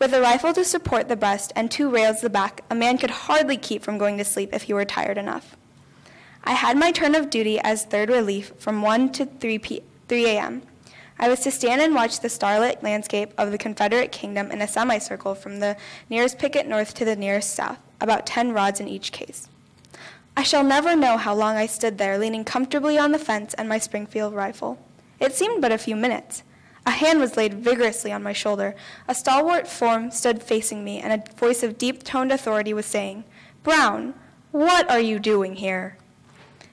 With a rifle to support the breast and 2 rails at the back, a man could hardly keep from going to sleep if he were tired enough. I had my turn of duty as 3rd Relief from 1 to 3 a.m. I was to stand and watch the starlit landscape of the Confederate kingdom in a semicircle from the nearest picket north to the nearest south, about 10 rods in each case. I shall never know how long I stood there, leaning comfortably on the fence and my Springfield rifle. It seemed but a few minutes. A hand was laid vigorously on my shoulder. A stalwart form stood facing me, and a voice of deep-toned authority was saying, "Brown, what are you doing here?"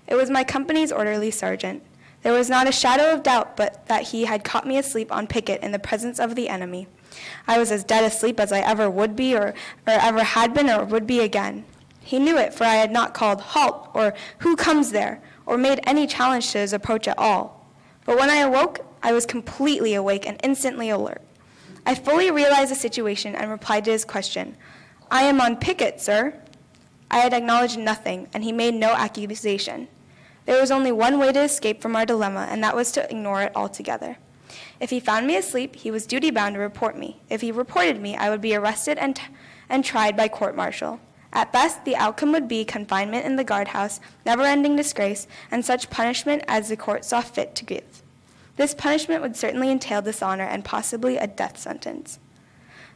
It was my company's orderly sergeant. There was not a shadow of doubt but that he had caught me asleep on picket in the presence of the enemy. I was as dead asleep as I ever would be, or ever had been, or would be again. He knew it, for I had not called, "Halt," or "Who comes there?" or made any challenge to his approach at all. But when I awoke, I was completely awake and instantly alert. I fully realized the situation and replied to his question, "I am on picket, sir." I had acknowledged nothing, and he made no accusation. There was only one way to escape from our dilemma, and that was to ignore it altogether. If he found me asleep, he was duty-bound to report me. If he reported me, I would be arrested and tried by court-martial. At best, the outcome would be confinement in the guardhouse, never-ending disgrace, and such punishment as the court saw fit to give. This punishment would certainly entail dishonor and possibly a death sentence.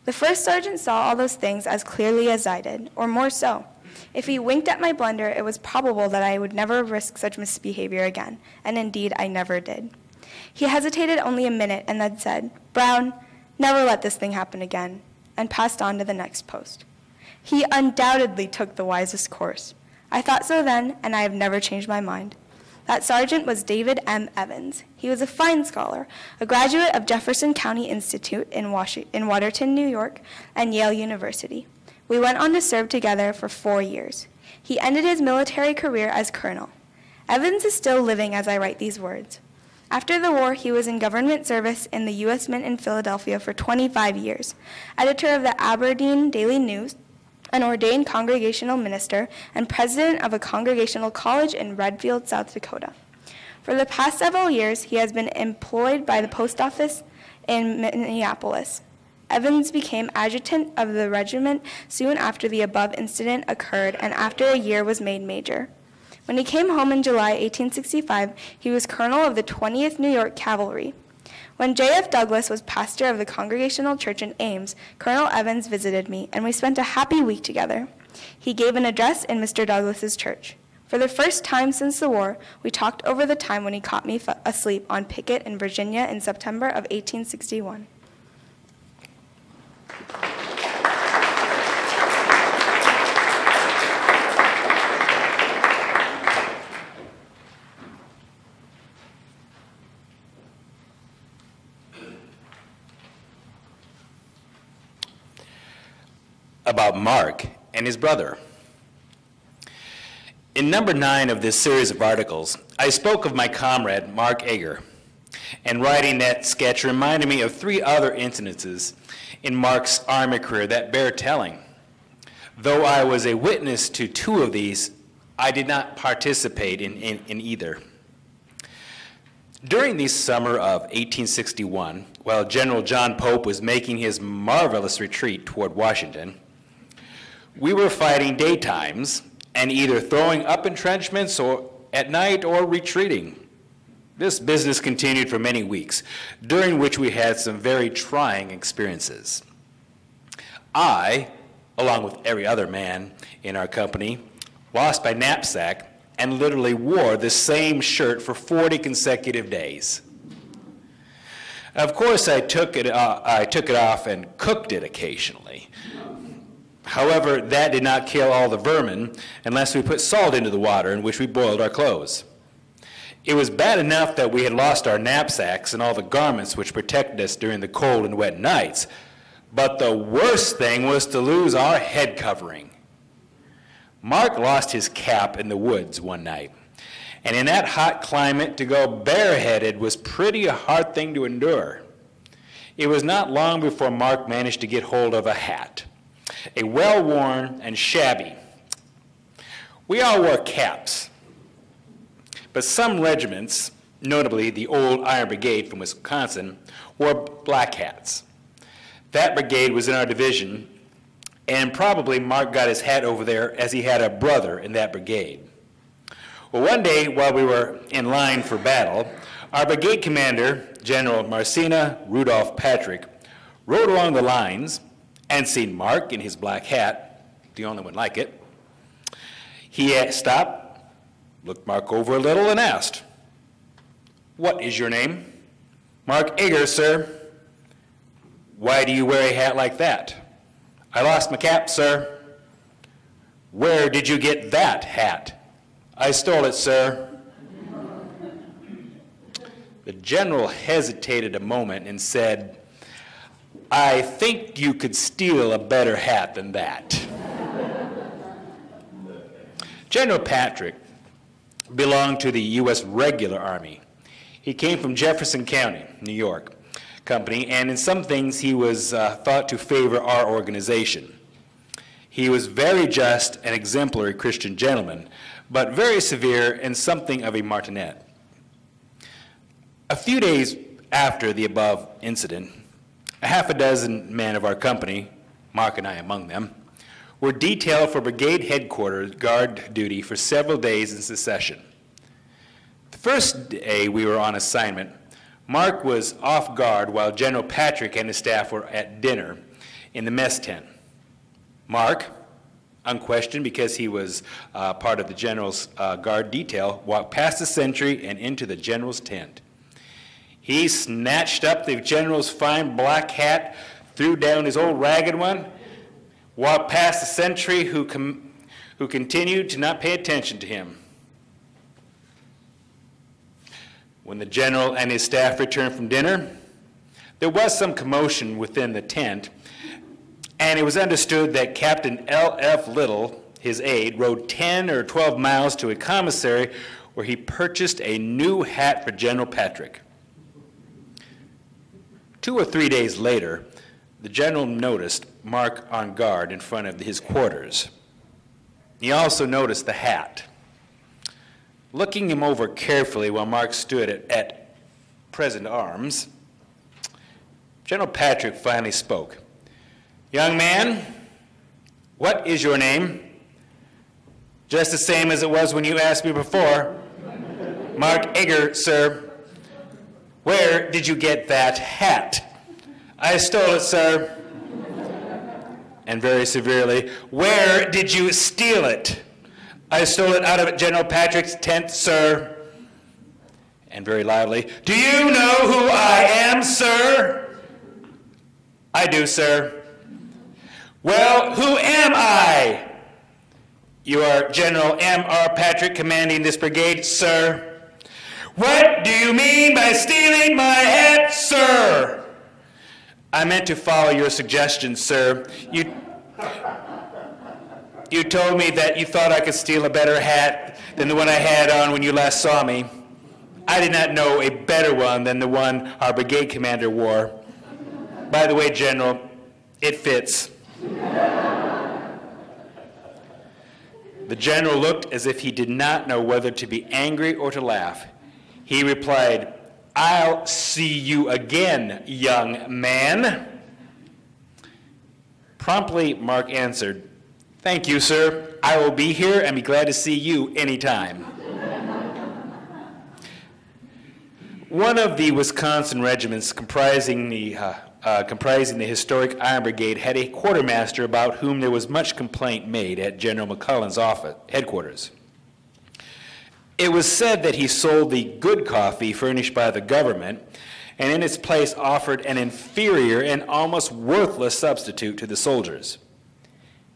The first sergeant saw all those things as clearly as I did, or more so. If he winked at my blunder, it was probable that I would never risk such misbehavior again, and indeed I never did. He hesitated only a minute and then said, "Brown, never let this thing happen again," and passed on to the next post. He undoubtedly took the wisest course. I thought so then, and I have never changed my mind. That sergeant was David M. Evans. He was a fine scholar, a graduate of Jefferson County Institute in Watertown, New York, and Yale University. We went on to serve together for 4 years. He ended his military career as colonel. Evans is still living as I write these words. After the war, he was in government service in the U.S. Mint in Philadelphia for 25 years, editor of the Aberdeen Daily News, an ordained congregational minister, and president of a congregational college in Redfield, South Dakota. For the past several years, he has been employed by the post office in Minneapolis. Evans became adjutant of the regiment soon after the above incident occurred, and after a year was made major. When he came home in July 1865, he was colonel of the 20th New York Cavalry. When J.F. Douglas was pastor of the Congregational Church in Ames, Colonel Evans visited me, and we spent a happy week together. He gave an address in Mr. Douglas's church. For the first time since the war, we talked over the time when he caught me asleep on picket in Virginia in September of 1861. About Mark and his brother. In number 9 of this series of articles, I spoke of my comrade, Mark Ager, and writing that sketch reminded me of 3 other incidences in Mark's Army career that bear telling. Though I was a witness to 2 of these, I did not participate in either. During the summer of 1861, while General John Pope was making his marvelous retreat toward Washington, we were fighting daytimes and either throwing up entrenchments or at night or retreating. This business continued for many weeks, during which we had some very trying experiences. I, along with every other man in our company, lost my knapsack and literally wore the same shirt for 40 consecutive days. Of course, I took it off and cooked it occasionally. However, that did not kill all the vermin unless we put salt into the water in which we boiled our clothes. It was bad enough that we had lost our knapsacks and all the garments which protected us during the cold and wet nights, but the worst thing was to lose our head covering. Mark lost his cap in the woods one night, and in that hot climate, to go bareheaded was pretty a hard thing to endure. It was not long before Mark managed to get hold of a hat, a well-worn and shabby. We all wore caps, but some regiments, notably the old Iron Brigade from Wisconsin, wore black hats. That brigade was in our division, and probably Mark got his hat over there as he had a brother in that brigade. Well, one day while we were in line for battle, our brigade commander, General Marcina Rudolph Patrick, rode along the lines and seen Mark in his black hat, the only one like it. He stopped, looked Mark over a little, and asked, "What is your name?" "Mark Ager, sir." "Why do you wear a hat like that?" "I lost my cap, sir." "Where did you get that hat?" "I stole it, sir." The general hesitated a moment and said, "I think you could steal a better hat than that." General Patrick belonged to the U.S. Regular Army. He came from Jefferson County, New York company, and in some things he was thought to favor our organization. He was very just and exemplary Christian gentleman, but very severe and something of a martinet. A few days after the above incident, a half a dozen men of our company, Mark and I among them, were detailed for brigade headquarters guard duty for several days in succession. The first day we were on assignment, Mark was off guard while General Patrick and his staff were at dinner in the mess tent. Mark, unquestioned because he was part of the general's guard detail, walked past the sentry and into the general's tent. He snatched up the general's fine black hat, threw down his old ragged one, walked past the sentry who continued to not pay attention to him. When the general and his staff returned from dinner, there was some commotion within the tent, and it was understood that Captain L.F. Little, his aide, rode 10 or 12 miles to a commissary where he purchased a new hat for General Patrick. 2 or 3 days later, the general noticed Mark on guard in front of his quarters. He also noticed the hat. Looking him over carefully while Mark stood at present arms, General Patrick finally spoke. "Young man, what is your name?" "Just the same as it was when you asked me before." "Mark Ager, sir." "Where did you get that hat?" "I stole it, sir." And very severely, "Where did you steal it?" "I stole it out of General Patrick's tent, sir." And very loudly, "Do you know who I am, sir?" "I do, sir." "Well, who am I?" "You are General M.R. Patrick, commanding this brigade, sir." "What do you mean by stealing my hat, sir?" "I meant to follow your suggestion, sir. You told me that you thought I could steal a better hat than the one I had on when you last saw me. I did not know a better one than the one our brigade commander wore. By the way, General, it fits." The general looked as if he did not know whether to be angry or to laugh. He replied, "I'll see you again, young man." Promptly, Mark answered, "Thank you, sir. I will be here and be glad to see you anytime." One of the Wisconsin regiments comprising the historic Iron Brigade had a quartermaster about whom there was much complaint made at General McClellan's headquarters. It was said that he sold the good coffee furnished by the government and in its place offered an inferior and almost worthless substitute to the soldiers.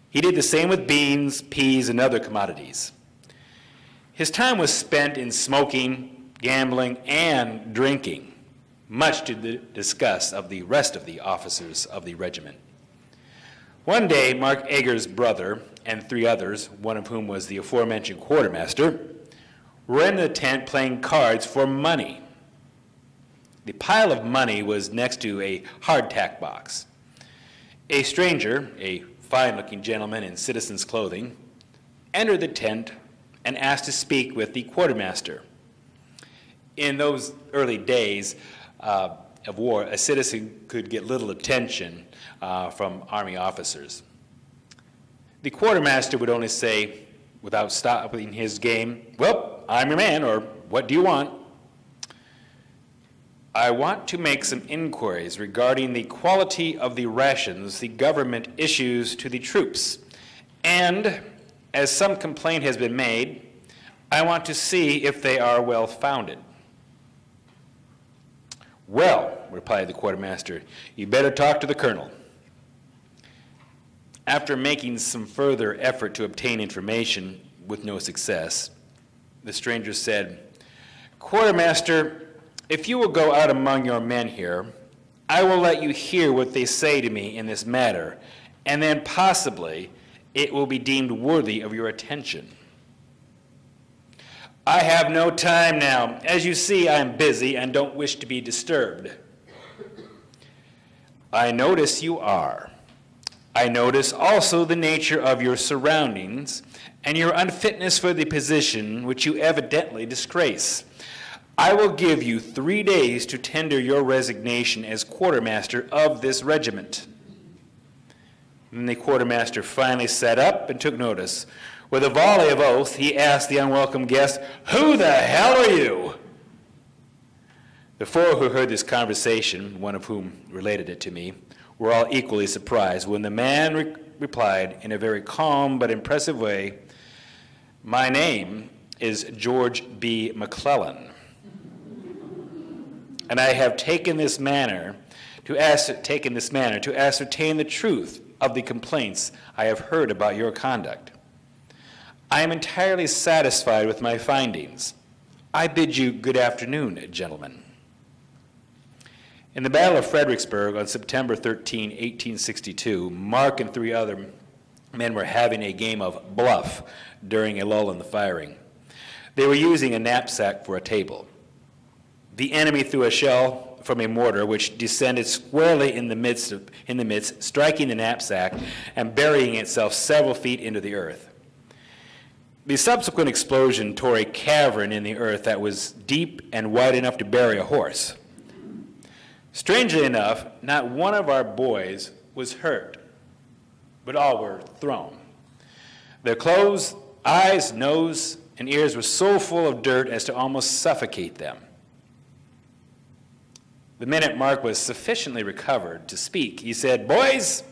He did the same with beans, peas, and other commodities. His time was spent in smoking, gambling, and drinking, much to the disgust of the rest of the officers of the regiment. One day, Mark Ager's brother and 3 others, one of whom was the aforementioned quartermaster, were in the tent playing cards for money. The pile of money was next to a hardtack box. A stranger, a fine-looking gentleman in citizen's clothing, entered the tent and asked to speak with the quartermaster. In those early days, of war, a citizen could get little attention from Army officers. The quartermaster would only say, without stopping his game, "Well, I'm your man," or "What do you want?" "I want to make some inquiries regarding the quality of the rations the government issues to the troops. And, as some complaint has been made, I want to see if they are well-founded." "Well," replied the quartermaster, "you better talk to the colonel." After making some further effort to obtain information with no success, the stranger said, "Quartermaster, if you will go out among your men here, I will let you hear what they say to me in this matter, and then possibly it will be deemed worthy of your attention." "I have no time now. As you see, I am busy and don't wish to be disturbed." "I notice you are. I notice also the nature of your surroundings and your unfitness for the position which you evidently disgrace. I will give you 3 days to tender your resignation as quartermaster of this regiment." And the quartermaster finally sat up and took notice. With a volley of oaths, he asked the unwelcome guest, "Who the hell are you?" The four who heard this conversation, one of whom related it to me, were all equally surprised when the man replied in a very calm but impressive way, "My name is George B. McClellan, and I have taken this manner to ascertain the truth of the complaints I have heard about your conduct. I am entirely satisfied with my findings. I bid you good afternoon, gentlemen." In the Battle of Fredericksburg on September 13, 1862, Mark and 3 other men were having a game of bluff during a lull in the firing. They were using a knapsack for a table. The enemy threw a shell from a mortar which descended squarely in the midst, striking the knapsack and burying itself several feet into the earth. The subsequent explosion tore a cavern in the earth that was deep and wide enough to bury a horse. Strangely enough, not one of our boys was hurt, but all were thrown. Their clothes, eyes, nose, and ears were so full of dirt as to almost suffocate them. The minute Mark was sufficiently recovered to speak, he said, "Boys,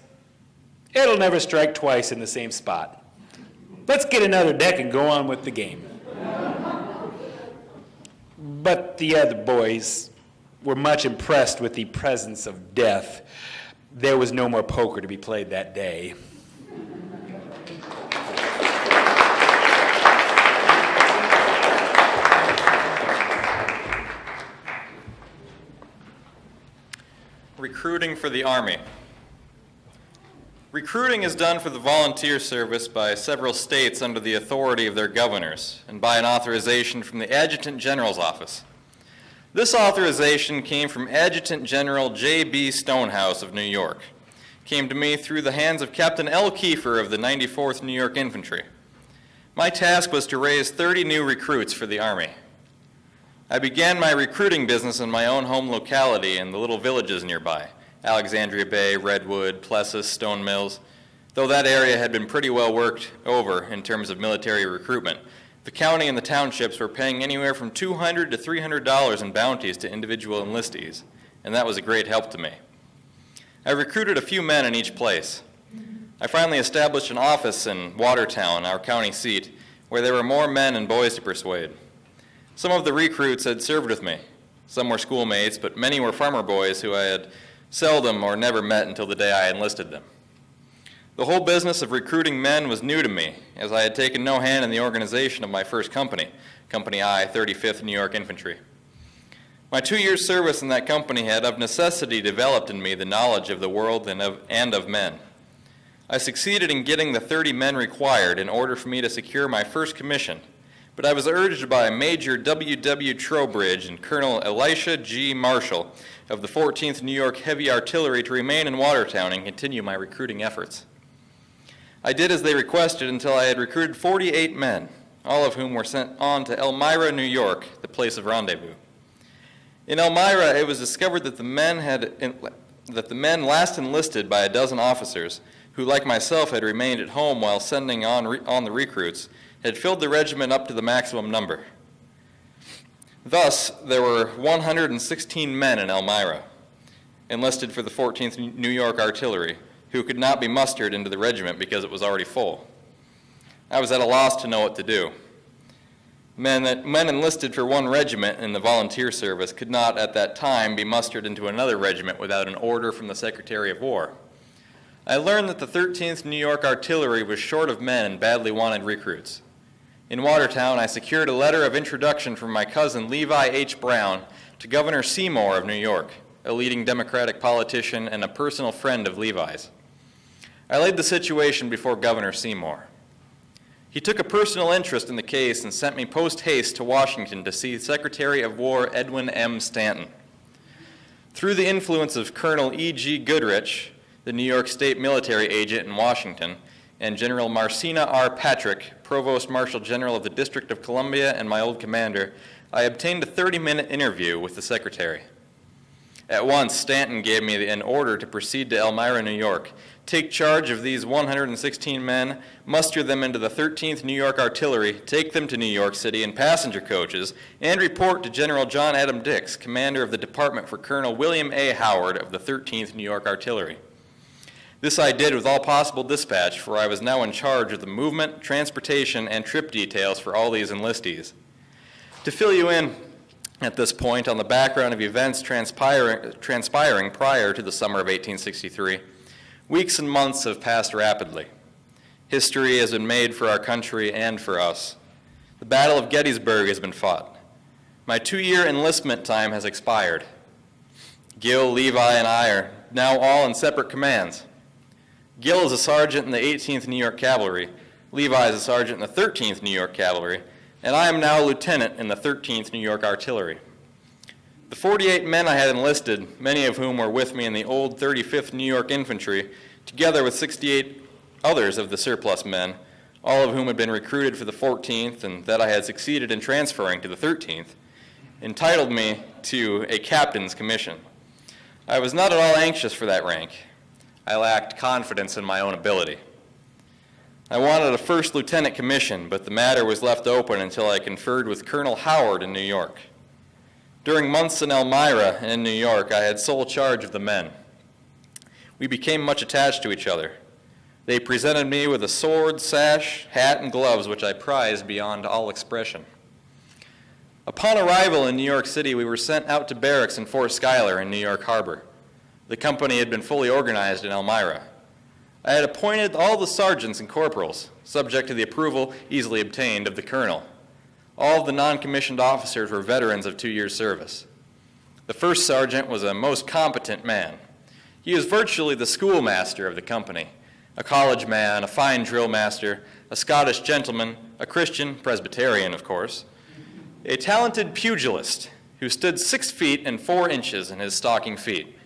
it'll never strike twice in the same spot. Let's get another deck and go on with the game." But the other boys were much impressed with the presence of death. There was no more poker to be played that day. Recruiting for the Army. Recruiting is done for the volunteer service by several states under the authority of their governors and by an authorization from the Adjutant General's office. This authorization came from Adjutant General J.B. Stonehouse of New York. It came to me through the hands of Captain L. Kiefer of the 94th New York Infantry. My task was to raise 30 new recruits for the Army. I began my recruiting business in my own home locality and the little villages nearby, Alexandria Bay, Redwood, Plessis, Stone Mills. Though that area had been pretty well worked over in terms of military recruitment, the county and the townships were paying anywhere from $200 to $300 in bounties to individual enlistees, and that was a great help to me. I recruited a few men in each place. I finally established an office in Watertown, our county seat, where there were more men and boys to persuade. Some of the recruits had served with me. Some were schoolmates, but many were farmer boys who I had seldom or never met until the day I enlisted them. The whole business of recruiting men was new to me, as I had taken no hand in the organization of my first company, Company I, 35th New York Infantry. My 2 years' service in that company had of necessity developed in me the knowledge of the world and of men. I succeeded in getting the 30 men required in order for me to secure my first commission, but I was urged by Major W. W. Trowbridge and Colonel Elisha G. Marshall of the 14th New York Heavy Artillery to remain in Watertown and continue my recruiting efforts. I did as they requested until I had recruited 48 men, all of whom were sent on to Elmira, New York, the place of rendezvous. In Elmira, it was discovered that the men last enlisted by a dozen officers, who like myself had remained at home while sending on the recruits, had filled the regiment up to the maximum number. Thus, there were 116 men in Elmira, enlisted for the 14th New York Artillery, who could not be mustered into the regiment because it was already full. I was at a loss to know what to do. Men enlisted for one regiment in the volunteer service could not at that time be mustered into another regiment without an order from the Secretary of War. I learned that the 13th New York Artillery was short of men and badly wanted recruits. In Watertown, I secured a letter of introduction from my cousin Levi H. Brown to Governor Seymour of New York, a leading Democratic politician and a personal friend of Levi's. I laid the situation before Governor Seymour. He took a personal interest in the case and sent me post-haste to Washington to see Secretary of War Edwin M. Stanton. Through the influence of Colonel E.G. Goodrich, the New York State military agent in Washington, and General Marcina R. Patrick, Provost Marshal General of the District of Columbia and my old commander, I obtained a 30-minute interview with the Secretary. At once, Stanton gave me an order to proceed to Elmira, New York, take charge of these 116 men, muster them into the 13th New York Artillery, take them to New York City in passenger coaches, and report to General John Adam Dix, commander of the department for Colonel William A. Howard of the 13th New York Artillery. This I did with all possible dispatch, for I was now in charge of the movement, transportation, and trip details for all these enlistees. To fill you in at this point on the background of events transpiring prior to the summer of 1863, weeks and months have passed rapidly. History has been made for our country and for us. The Battle of Gettysburg has been fought. My 2-year enlistment time has expired. Gil, Levi, and I are now all in separate commands. Gil is a sergeant in the 18th New York Cavalry, Levi is a sergeant in the 13th New York Cavalry, and I am now a lieutenant in the 13th New York Artillery. The 48 men I had enlisted, many of whom were with me in the old 35th New York Infantry, together with 68 others of the surplus men, all of whom had been recruited for the 14th and that I had succeeded in transferring to the 13th, entitled me to a captain's commission. I was not at all anxious for that rank. I lacked confidence in my own ability. I wanted a first lieutenant commission, but the matter was left open until I conferred with Colonel Howard in New York. During months in Elmira and in New York, I had sole charge of the men. We became much attached to each other. They presented me with a sword, sash, hat, and gloves, which I prized beyond all expression. Upon arrival in New York City, we were sent out to barracks in Fort Schuyler in New York Harbor. The company had been fully organized in Elmira. I had appointed all the sergeants and corporals, subject to the approval easily obtained of the colonel. All of the non-commissioned officers were veterans of 2 years' service. The first sergeant was a most competent man. He was virtually the schoolmaster of the company, a college man, a fine drill master, a Scottish gentleman, a Christian, Presbyterian, of course, a talented pugilist who stood 6 feet and 4 inches in his stocking feet.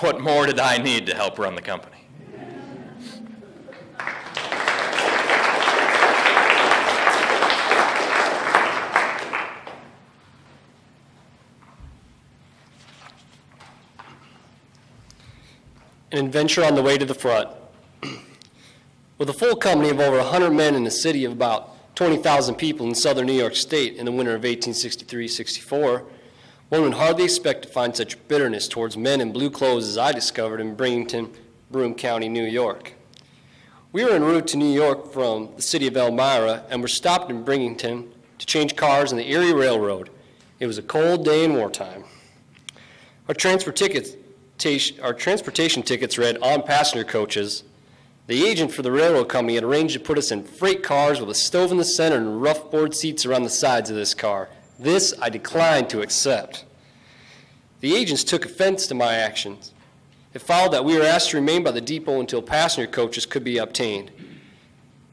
What more did I need to help run the company? An adventure on the way to the front. With a full company of over 100 men in a city of about 20,000 people in southern New York State in the winter of 1863-64, one would hardly expect to find such bitterness towards men in blue clothes as I discovered in Binghamton, Broome County, New York. We were en route to New York from the city of Elmira and were stopped in Binghamton to change cars on the Erie Railroad. It was a cold day in wartime. Our transportation tickets read on passenger coaches. The agent for the railroad company had arranged to put us in freight cars with a stove in the center and rough board seats around the sides of this car. This I declined to accept. The agents took offense to my actions. It followed that we were asked to remain by the depot until passenger coaches could be obtained.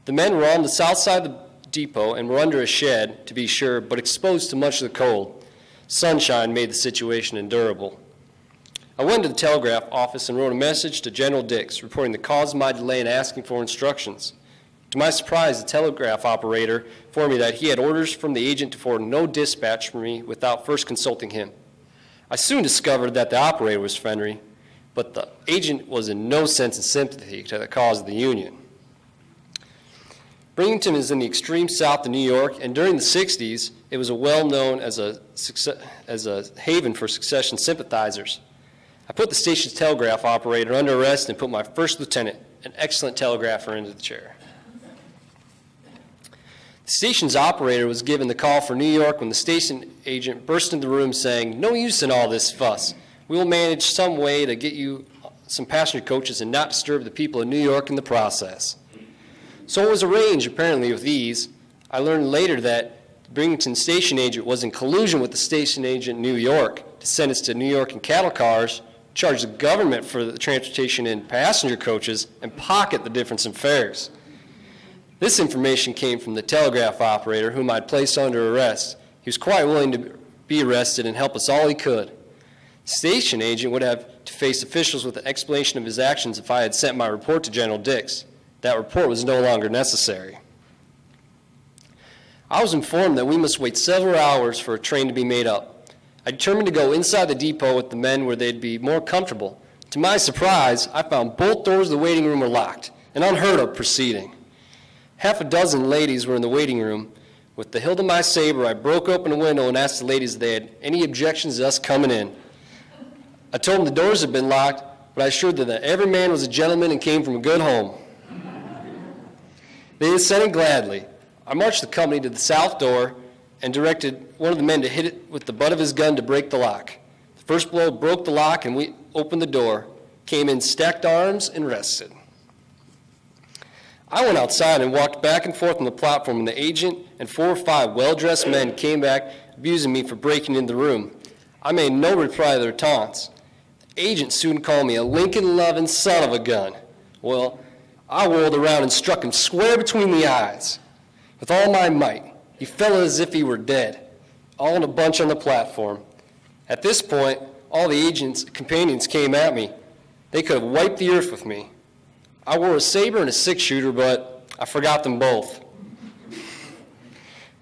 The men were on the south side of the depot and were under a shed, to be sure, but exposed to much of the cold. Sunshine made the situation endurable. I went to the telegraph office and wrote a message to General Dix reporting the cause of my delay and asking for instructions. To my surprise, the telegraph operator informed me that he had orders from the agent to forward no dispatch for me without first consulting him. I soon discovered that the operator was friendly, but the agent was in no sense in sympathy to the cause of the Union. Binghamton is in the extreme south of New York, and during the 60s, it was well known as a haven for secession sympathizers. I put the station's telegraph operator under arrest and put my first lieutenant, an excellent telegrapher, into the chair. The station's operator was given the call for New York when the station agent burst into the room saying, "No use in all this fuss. We will manage some way to get you some passenger coaches and not disturb the people of New York in the process." So it was arranged, apparently with ease. I learned later that the Binghamton station agent was in collusion with the station agent in New York to send us to New York in cattle cars, charge the government for the transportation in passenger coaches, and pocket the difference in fares. This information came from the telegraph operator, whom I'd placed under arrest. He was quite willing to be arrested and help us all he could. The station agent would have to face officials with an explanation of his actions if I had sent my report to General Dix. That report was no longer necessary. I was informed that we must wait several hours for a train to be made up. I determined to go inside the depot with the men where they'd be more comfortable. To my surprise, I found both doors of the waiting room were locked, an unheard of proceeding. Half a dozen ladies were in the waiting room. With the hilt of my saber, I broke open a window and asked the ladies if they had any objections to us coming in. I told them the doors had been locked, but I assured them that every man was a gentleman and came from a good home. They assented gladly. I marched the company to the south door and directed one of the men to hit it with the butt of his gun to break the lock. The first blow broke the lock, and we opened the door, came in, stacked arms, and rested. I went outside and walked back and forth on the platform, and the agent and 4 or 5 well-dressed men came back, abusing me for breaking into the room. I made no reply to their taunts. The agent soon called me a Lincoln-loving son of a gun. Well, I whirled around and struck him square between the eyes. With all my might, he fell as if he were dead, all in a bunch on the platform. At this point, all the agent's companions came at me. They could have wiped the earth with me. I wore a saber and a 6-shooter, but I forgot them both.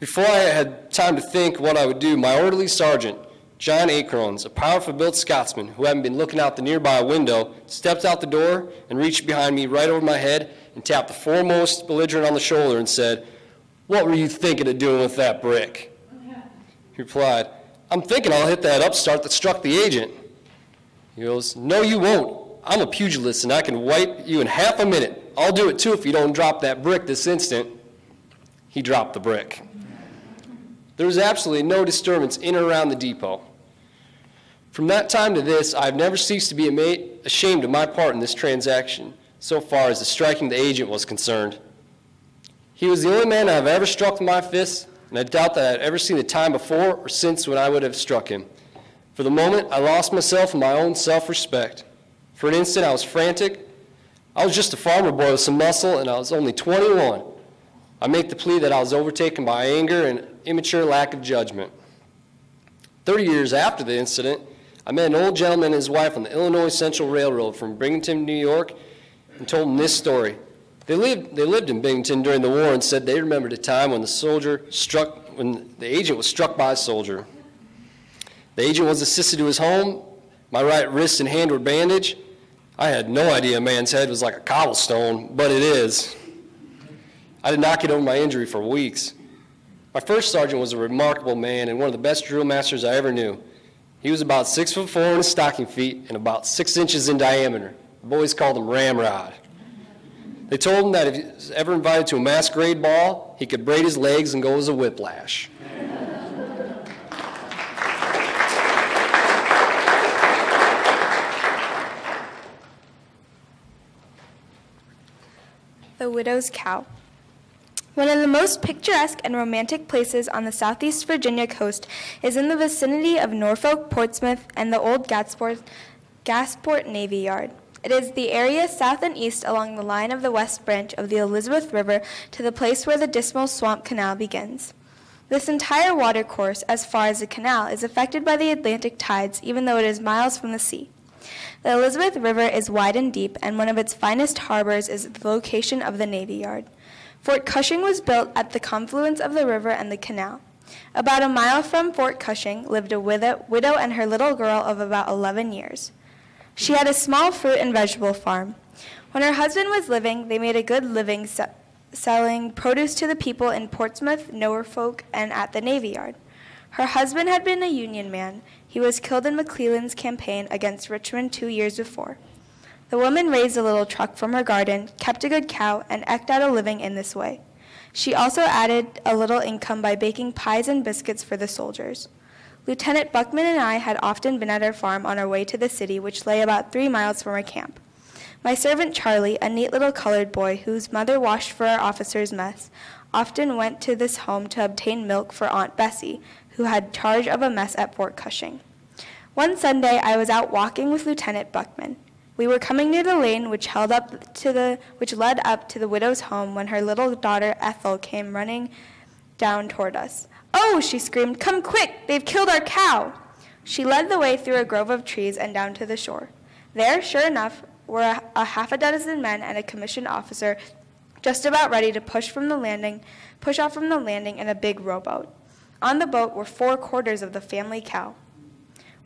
Before I had time to think what I would do, my orderly sergeant, John Akrons, a powerful built Scotsman who hadn't been looking out the nearby window, stepped out the door and reached behind me right over my head and tapped the foremost belligerent on the shoulder and said, "What were you thinking of doing with that brick?" He replied, "I'm thinking I'll hit that upstart that struck the agent." He goes, "No, you won't. I'm a pugilist and I can wipe you in half a minute. I'll do it too if you don't drop that brick this instant." He dropped the brick. There was absolutely no disturbance in or around the depot. From that time to this, I've never ceased to be ashamed of my part in this transaction, so far as the striking the agent was concerned. He was the only man I have ever struck with my fists, and I doubt that I had ever seen a time before or since when I would have struck him. For the moment, I lost myself in my own self-respect. For an instant, I was frantic. I was just a farmer boy with some muscle, and I was only 21. I make the plea that I was overtaken by anger and immature lack of judgment. 30 years after the incident, I met an old gentleman and his wife on the Illinois Central Railroad from Binghamton, New York, and told them this story. They lived in Binghamton during the war and said they remembered a time when the agent was struck by a soldier. The agent was assisted to his home. My right wrist and hand were bandaged. I had no idea a man's head was like a cobblestone, but it is. I did not get over my injury for weeks. My first sergeant was a remarkable man and one of the best drill masters I ever knew. He was about 6'4" in his stocking feet and about 6 inches in diameter. The boys called him Ramrod. They told him that if he was ever invited to a masquerade ball, he could braid his legs and go as a whiplash. The Widow's Cow. One of the most picturesque and romantic places on the southeast Virginia coast is in the vicinity of Norfolk, Portsmouth, and the old Gasport Navy Yard. It is the area south and east along the line of the west branch of the Elizabeth River to the place where the Dismal Swamp Canal begins. This entire watercourse, as far as the canal, is affected by the Atlantic tides, even though it is miles from the sea. The Elizabeth River is wide and deep, and one of its finest harbors is the location of the Navy Yard. Fort Cushing was built at the confluence of the river and the canal. About a mile from Fort Cushing lived a widow and her little girl of about 11 years. She had a small fruit and vegetable farm. When her husband was living, they made a good living selling produce to the people in Portsmouth, Norfolk, and at the Navy Yard. Her husband had been a Union man. He was killed in McClellan's campaign against Richmond 2 years before. The woman raised a little truck from her garden, kept a good cow, and eked out a living in this way. She also added a little income by baking pies and biscuits for the soldiers. Lieutenant Buckman and I had often been at our farm on our way to the city, which lay about 3 miles from our camp. My servant Charlie, a neat little colored boy whose mother washed for our officers' mess, often went to this home to obtain milk for Aunt Bessie, who had charge of a mess at Fort Cushing. One Sunday, I was out walking with Lieutenant Buckman. We were coming near the lane which led up to the widow's home when her little daughter Ethel came running down toward us. "Oh," she screamed, "come quick! They've killed our cow!" She led the way through a grove of trees and down to the shore. There, sure enough, were a half a dozen men and a commissioned officer just about ready to push off from the landing in a big rowboat. On the boat were 4/4 of the family cow.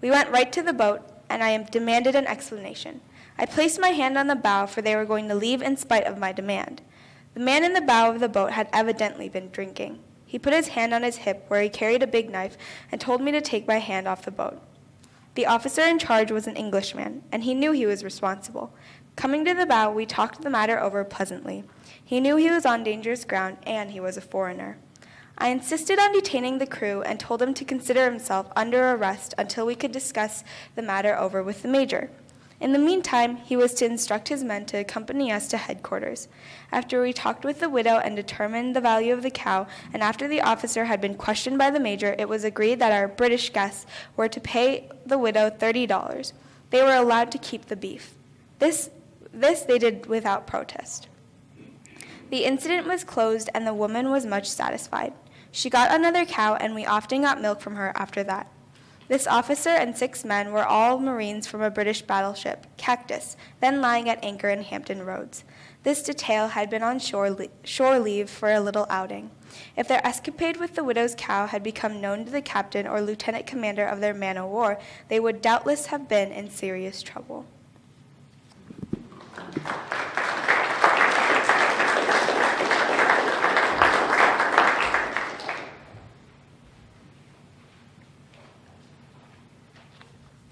We went right to the boat, and I demanded an explanation. I placed my hand on the bow, for they were going to leave in spite of my demand. The man in the bow of the boat had evidently been drinking. He put his hand on his hip, where he carried a big knife, and told me to take my hand off the boat. The officer in charge was an Englishman, and he knew he was responsible. Coming to the bow, we talked the matter over pleasantly. He knew he was on dangerous ground, and he was a foreigner. I insisted on detaining the crew and told him to consider himself under arrest until we could discuss the matter over with the major. In the meantime, he was to instruct his men to accompany us to headquarters. After we talked with the widow and determined the value of the cow, and after the officer had been questioned by the major, it was agreed that our British guests were to pay the widow $30. They were allowed to keep the beef. This they did without protest. The incident was closed, and the woman was much satisfied. She got another cow, and we often got milk from her after that. This officer and 6 men were all Marines from a British battleship, Cactus, then lying at anchor in Hampton Roads. This detail had been on shore leave for a little outing. If their escapade with the widow's cow had become known to the captain or lieutenant commander of their man-o'-war, they would doubtless have been in serious trouble.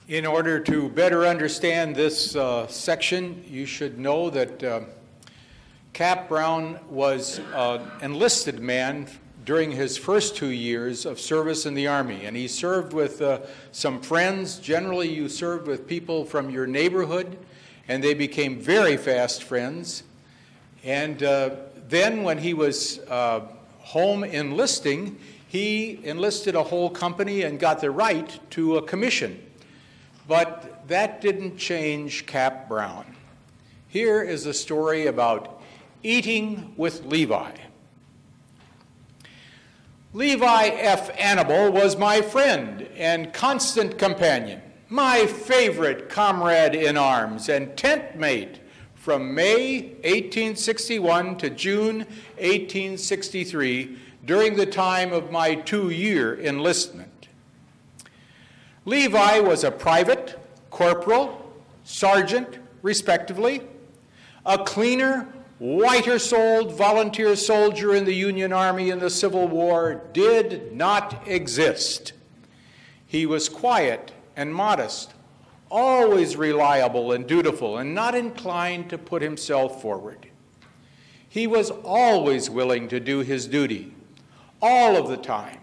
In order to better understand this section, you should know that Cap Brown was an enlisted man during his first 2 years of service in the Army, and he served with some friends. Generally, you served with people from your neighborhood, and they became very fast friends. And then when he was home enlisting, he enlisted a whole company and got the right to a commission. But that didn't change Cap Brown. Here is a story about eating with Levi. Levi F. Annable was my friend and constant companion, my favorite comrade in arms and tent mate from May 1861 to June 1863 during the time of my 2-year enlistment. Levi was a private, corporal, sergeant, respectively, a cleaner, whiter-souled volunteer soldier in the Union Army in the Civil War did not exist. He was quiet and modest, always reliable and dutiful, and not inclined to put himself forward. He was always willing to do his duty, all of the time.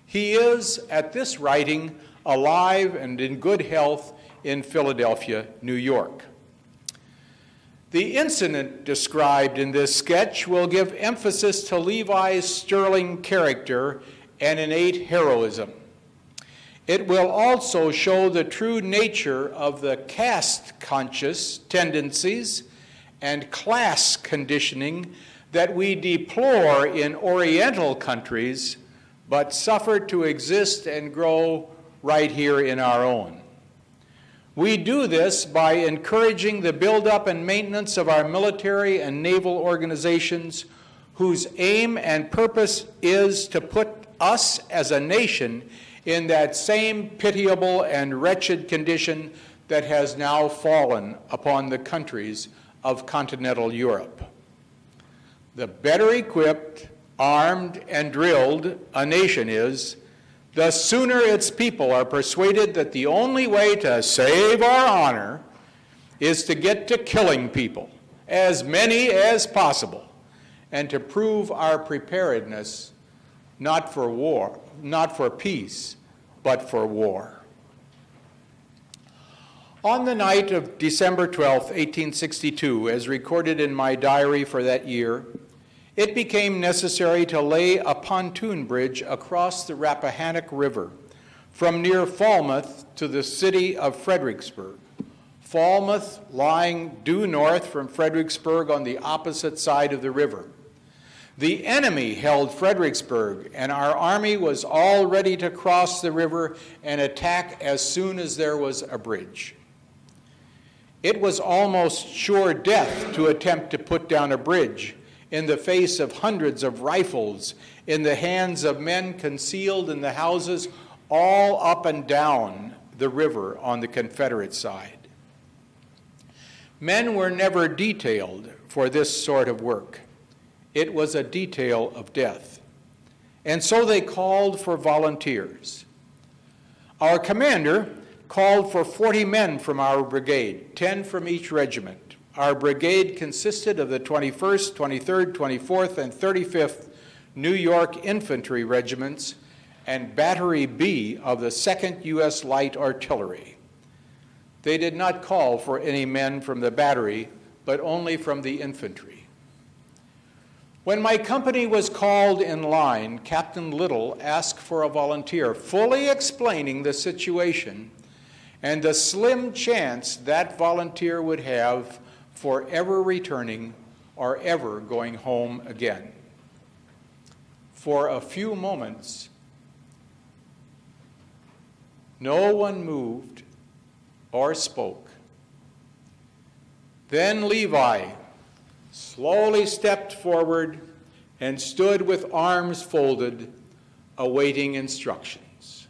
He is, at this writing, alive and in good health in Philadelphia, New York. The incident described in this sketch will give emphasis to Levi's sterling character and innate heroism. It will also show the true nature of the caste-conscious tendencies and class conditioning that we deplore in Oriental countries, but suffer to exist and grow right here in our own. We do this by encouraging the buildup and maintenance of our military and naval organizations whose aim and purpose is to put us as a nation in that same pitiable and wretched condition that has now fallen upon the countries of continental Europe. The better equipped, armed, and drilled a nation is, the sooner its people are persuaded that the only way to save our honor is to get to killing people, as many as possible, and to prove our preparedness not for war, not for peace, but for war. On the night of December 12, 1862, as recorded in my diary for that year, it became necessary to lay a pontoon bridge across the Rappahannock River from near Falmouth to the city of Fredericksburg. Falmouth lying due north from Fredericksburg on the opposite side of the river. The enemy held Fredericksburg, and our army was all ready to cross the river and attack as soon as there was a bridge. It was almost sure death to attempt to put down a bridge in the face of hundreds of rifles in the hands of men concealed in the houses all up and down the river on the Confederate side. Men were never detailed for this sort of work. It was a detail of death. And so they called for volunteers. Our commander called for 40 men from our brigade, 10 from each regiment. Our brigade consisted of the 21st, 23rd, 24th, and 35th New York Infantry Regiments and Battery B of the 2nd U.S. Light Artillery. They did not call for any men from the battery, but only from the infantry. When my company was called in line, Captain Little asked for a volunteer, fully explaining the situation and the slim chance that volunteer would have for ever returning or ever going home again. For a few moments, no one moved or spoke. Then Levi slowly stepped forward and stood with arms folded, awaiting instructions.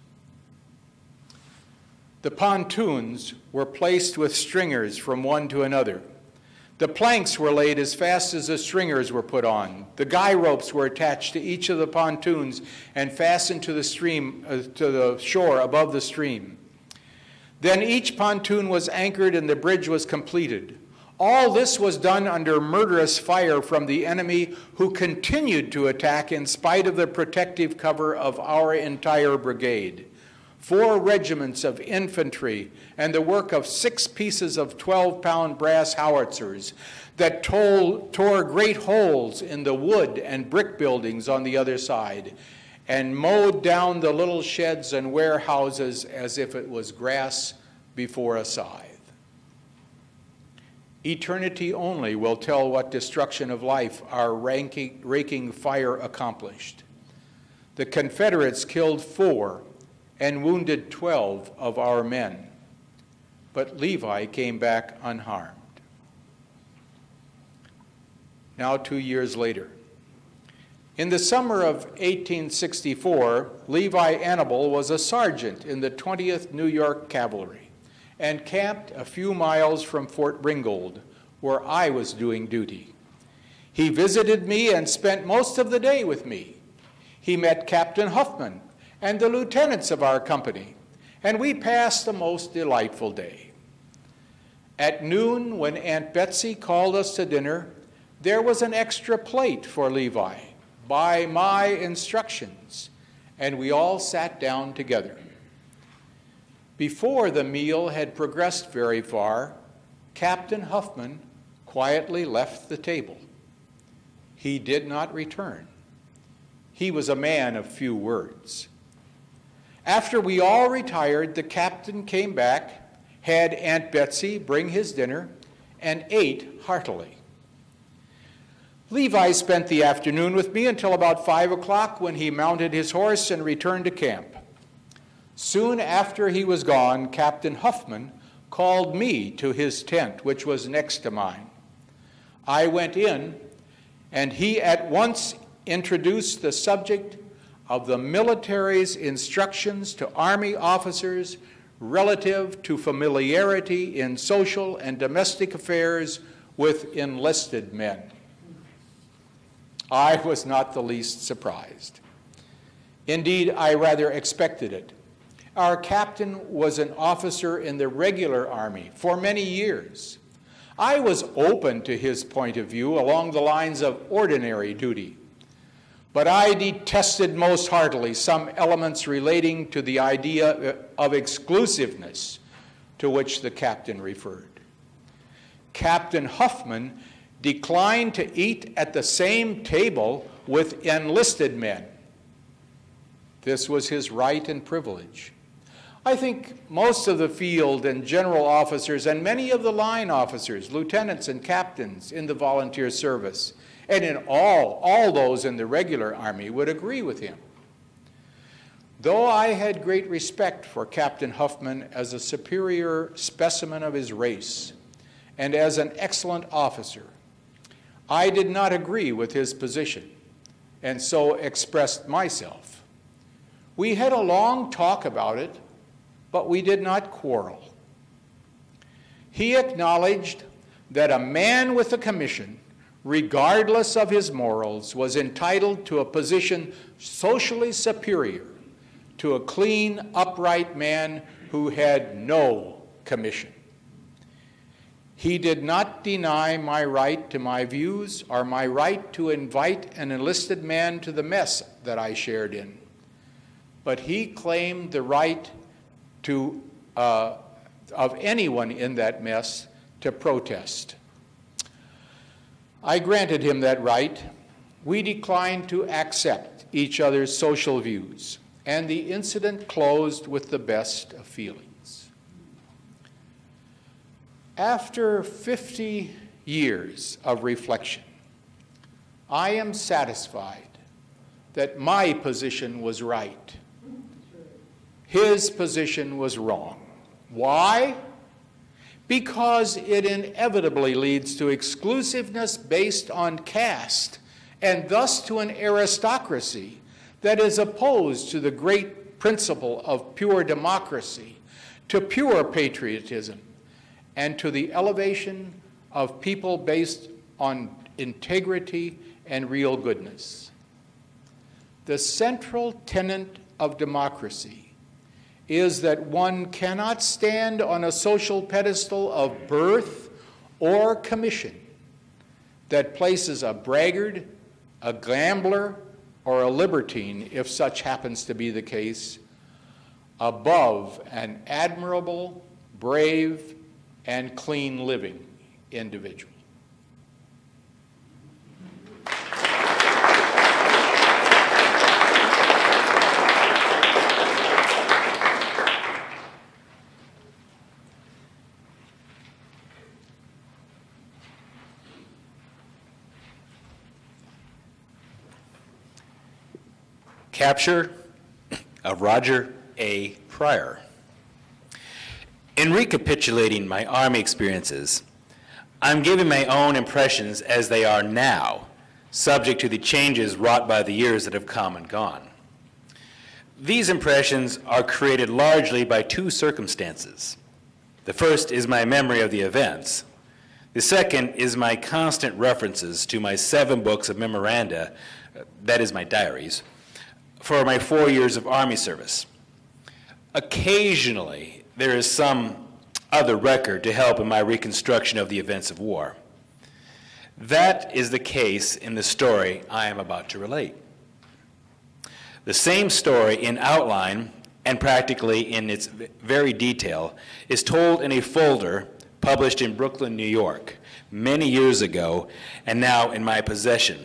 The pontoons were placed with stringers from one to another. The planks were laid as fast as the stringers were put on. The guy ropes were attached to each of the pontoons and fastened to the shore above the stream. Then each pontoon was anchored and the bridge was completed. All this was done under murderous fire from the enemy, who continued to attack in spite of the protective cover of our entire brigade. 4 regiments of infantry, and the work of 6 pieces of 12-pound brass howitzers that tore great holes in the wood and brick buildings on the other side, and mowed down the little sheds and warehouses as if it was grass before a scythe. Eternity only will tell what destruction of life our raking fire accomplished. The Confederates killed 4 and wounded 12 of our men, but Levi came back unharmed. Now 2 years later. In the summer of 1864, Levi Annable was a sergeant in the 20th New York Cavalry and camped a few miles from Fort Ringgold, where I was doing duty. He visited me and spent most of the day with me. He met Captain Huffman and the lieutenants of our company, and we passed a most delightful day. At noon, when Aunt Betsy called us to dinner, there was an extra plate for Levi, by my instructions, and we all sat down together. Before the meal had progressed very far, Captain Huffman quietly left the table. He did not return. He was a man of few words. After we all retired, the captain came back, had Aunt Betsy bring his dinner, and ate heartily. Levi spent the afternoon with me until about 5 o'clock, when he mounted his horse and returned to camp. Soon after he was gone, Captain Huffman called me to his tent, which was next to mine. I went in, and he at once introduced the subject of the military's instructions to Army officers relative to familiarity in social and domestic affairs with enlisted men. I was not the least surprised. Indeed, I rather expected it. Our captain was an officer in the regular Army for many years. I was open to his point of view along the lines of ordinary duty, but I detested most heartily some elements relating to the idea of exclusiveness to which the captain referred. Captain Huffman declined to eat at the same table with enlisted men. This was his right and privilege. I think most of the field and general officers and many of the line officers, lieutenants and captains in the volunteer service, and in all those in the regular Army would agree with him. Though I had great respect for Captain Huffman as a superior specimen of his race and as an excellent officer, I did not agree with his position and so expressed myself. We had a long talk about it, but we did not quarrel. He acknowledged that a man with a commission, regardless of his morals, was entitled to a position socially superior to a clean, upright man who had no commission. He did not deny my right to my views or my right to invite an enlisted man to the mess that I shared in, but he claimed the right to, of anyone in that mess to protest. I granted him that right. We declined to accept each other's social views, and the incident closed with the best of feelings. After 50 years of reflection, I am satisfied that my position was right. His position was wrong. Why? Because it inevitably leads to exclusiveness based on caste, and thus to an aristocracy that is opposed to the great principle of pure democracy, to pure patriotism, and to the elevation of people based on integrity and real goodness. The central tenet of democracy is that one cannot stand on a social pedestal of birth or commission that places a braggart, a gambler, or a libertine, if such happens to be the case, above an admirable, brave, and clean living individual. Capture of Roger A. Pryor. In recapitulating my Army experiences, I'm giving my own impressions as they are now, subject to the changes wrought by the years that have come and gone. These impressions are created largely by two circumstances. The first is my memory of the events. The second is my constant references to my 7 books of memoranda, that is my diaries, for my 4 years of Army service. Occasionally, there is some other record to help in my reconstruction of the events of war. That is the case in the story I am about to relate. The same story in outline and practically in its very detail is told in a folder published in Brooklyn, New York, many years ago and now in my possession,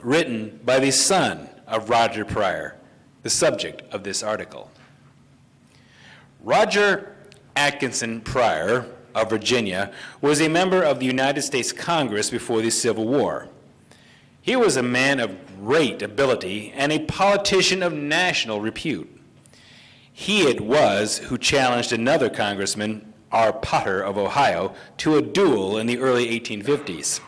written by the son of Roger Pryor, the subject of this article. Roger Atkinson Pryor of Virginia was a member of the United States Congress before the Civil War. He was a man of great ability and a politician of national repute. He it was who challenged another congressman, R. Potter of Ohio, to a duel in the early 1850s.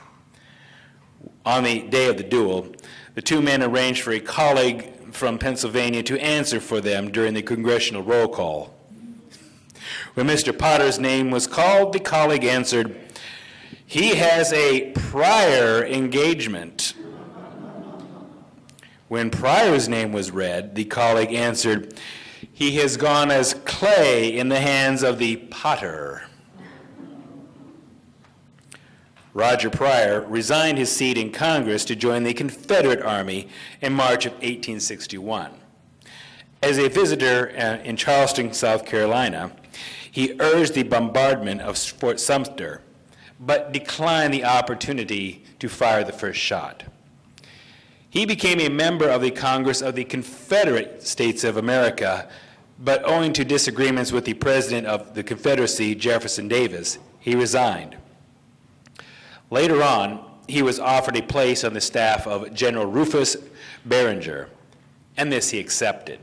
On the day of the duel, the two men arranged for a colleague from Pennsylvania to answer for them during the congressional roll call. When Mr. Potter's name was called, the colleague answered, "He has a prior engagement." When Pryor's name was read, the colleague answered, "He has gone as clay in the hands of the potter." Roger Pryor resigned his seat in Congress to join the Confederate Army in March of 1861. As a visitor in Charleston, South Carolina, he urged the bombardment of Fort Sumter, but declined the opportunity to fire the first shot. He became a member of the Congress of the Confederate States of America, but owing to disagreements with the President of the Confederacy, Jefferson Davis, he resigned. Later on, he was offered a place on the staff of General Rufus Barringer, and this he accepted.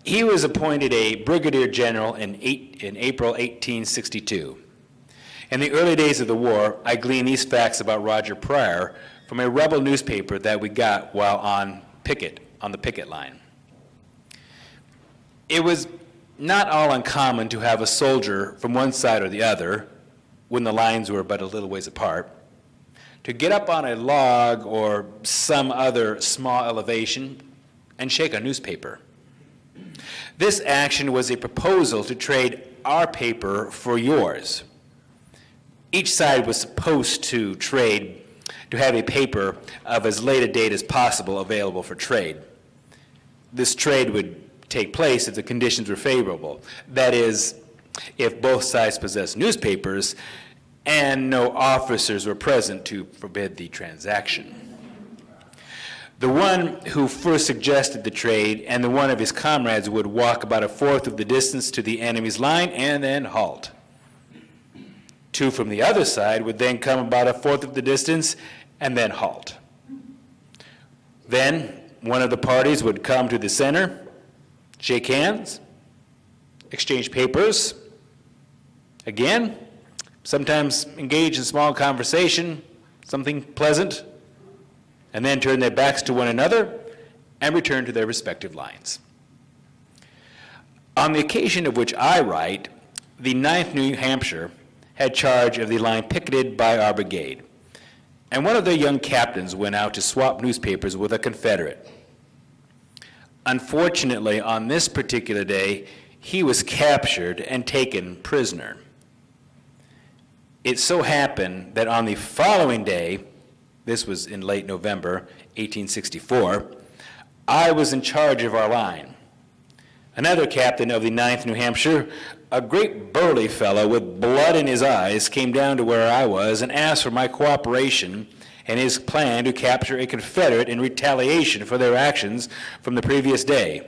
He was appointed a brigadier general in April 1862. In the early days of the war, I gleaned these facts about Roger Pryor from a rebel newspaper that we got while on the picket line. It was not all uncommon to have a soldier from one side or the other, when the lines were but a little ways apart, to get up on a log or some other small elevation and shake a newspaper. This action was a proposal to trade our paper for yours. Each side was supposed to trade to have a paper of as late a date as possible available for trade. This trade would take place if the conditions were favorable. That is, if both sides possessed newspapers and no officers were present to forbid the transaction. The one who first suggested the trade and the one of his comrades would walk about a fourth of the distance to the enemy's line and then halt. Two from the other side would then come about a fourth of the distance and then halt. Then one of the parties would come to the center, shake hands, exchange papers, again, sometimes engage in small conversation, something pleasant, and then turn their backs to one another and return to their respective lines. On the occasion of which I write, the 9th New Hampshire had charge of the line picketed by our brigade, and one of their young captains went out to swap newspapers with a Confederate. Unfortunately, on this particular day, he was captured and taken prisoner. It so happened that on the following day, this was in late November 1864, I was in charge of our line. Another captain of the 9th New Hampshire, a great burly fellow with blood in his eyes, came down to where I was and asked for my cooperation in his plan to capture a Confederate in retaliation for their actions from the previous day.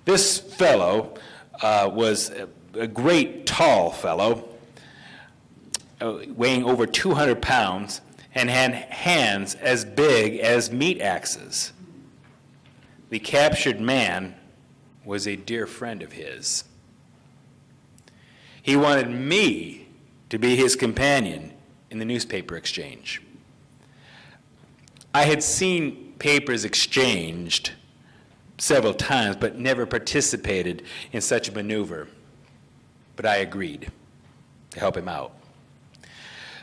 This fellow was a great tall fellow, weighing over 200 pounds, and had hands as big as meat axes. The captured man was a dear friend of his. He wanted me to be his companion in the newspaper exchange. I had seen papers exchanged several times, but never participated in such a maneuver. But I agreed to help him out.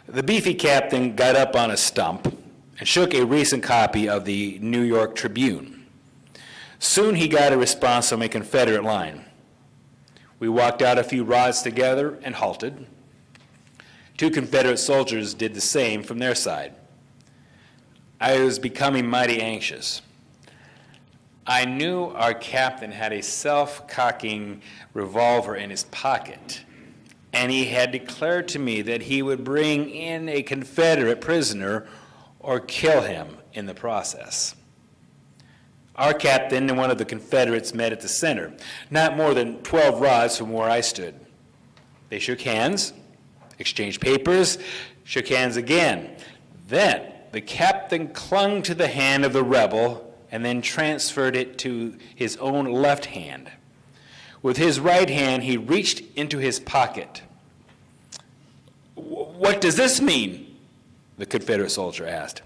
The beefy captain got up on a stump and shook a recent copy of the New York Tribune. Soon he got a response from a Confederate line. We walked out a few rods together and halted. Two Confederate soldiers did the same from their side. I was becoming mighty anxious. I knew our captain had a self-cocking revolver in his pocket, and he had declared to me that he would bring in a Confederate prisoner or kill him in the process. Our captain and one of the Confederates met at the center, not more than 12 rods from where I stood. They shook hands, exchanged papers, shook hands again. Then the captain clung to the hand of the rebel and then transferred it to his own left hand. With his right hand, he reached into his pocket. "What does this mean?" the Confederate soldier asked.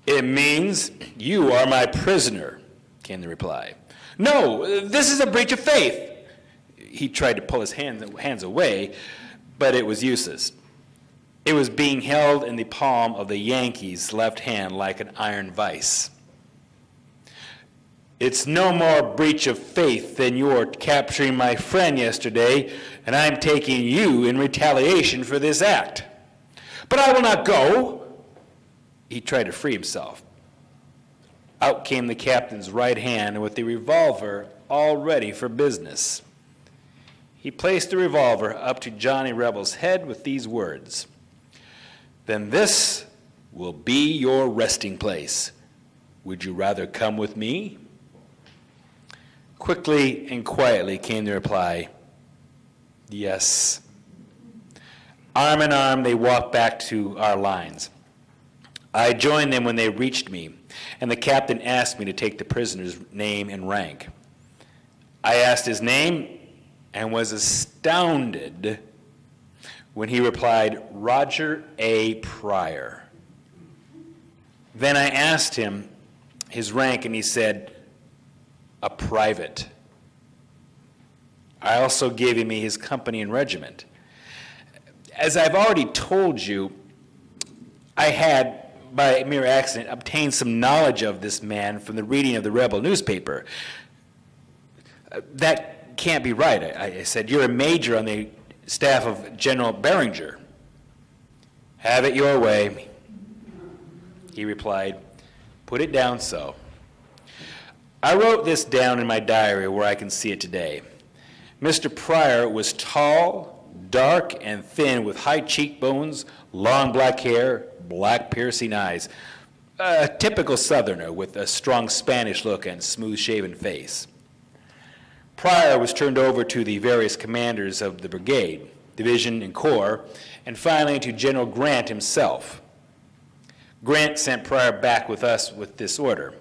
"It means you are my prisoner," came the reply. No, this is a breach of faith. He tried to pull his hands away, but it was useless. It was being held in the palm of the Yankee's left hand like an iron vice. It's no more breach of faith than your capturing my friend yesterday, and I'm taking you in retaliation for this act. But I will not go. He tried to free himself. Out came the captain's right hand with the revolver all ready for business. He placed the revolver up to Johnny Rebel's head with these words, "Then this will be your resting place. Would you rather come with me?" Quickly and quietly came the reply, "Yes." Arm in arm, they walked back to our lines. I joined them when they reached me, and the captain asked me to take the prisoner's name and rank. I asked his name and was astounded when he replied, "Roger A. Pryor." Then I asked him his rank, and he said, "A private." I also gave him his company and regiment. As I've already told you, I had, by mere accident, obtained some knowledge of this man from the reading of the rebel newspaper. That can't be right, I said. You're a major on the staff of General Beringer. Have it your way, he replied. Put it down so. I wrote this down in my diary where I can see it today. Mr. Pryor was tall, dark, and thin, with high cheekbones, long black hair, black piercing eyes. A typical Southerner with a strong Spanish look and smooth-shaven face. Pryor was turned over to the various commanders of the brigade, division, and corps, and finally to General Grant himself. Grant sent Pryor back with us with this order: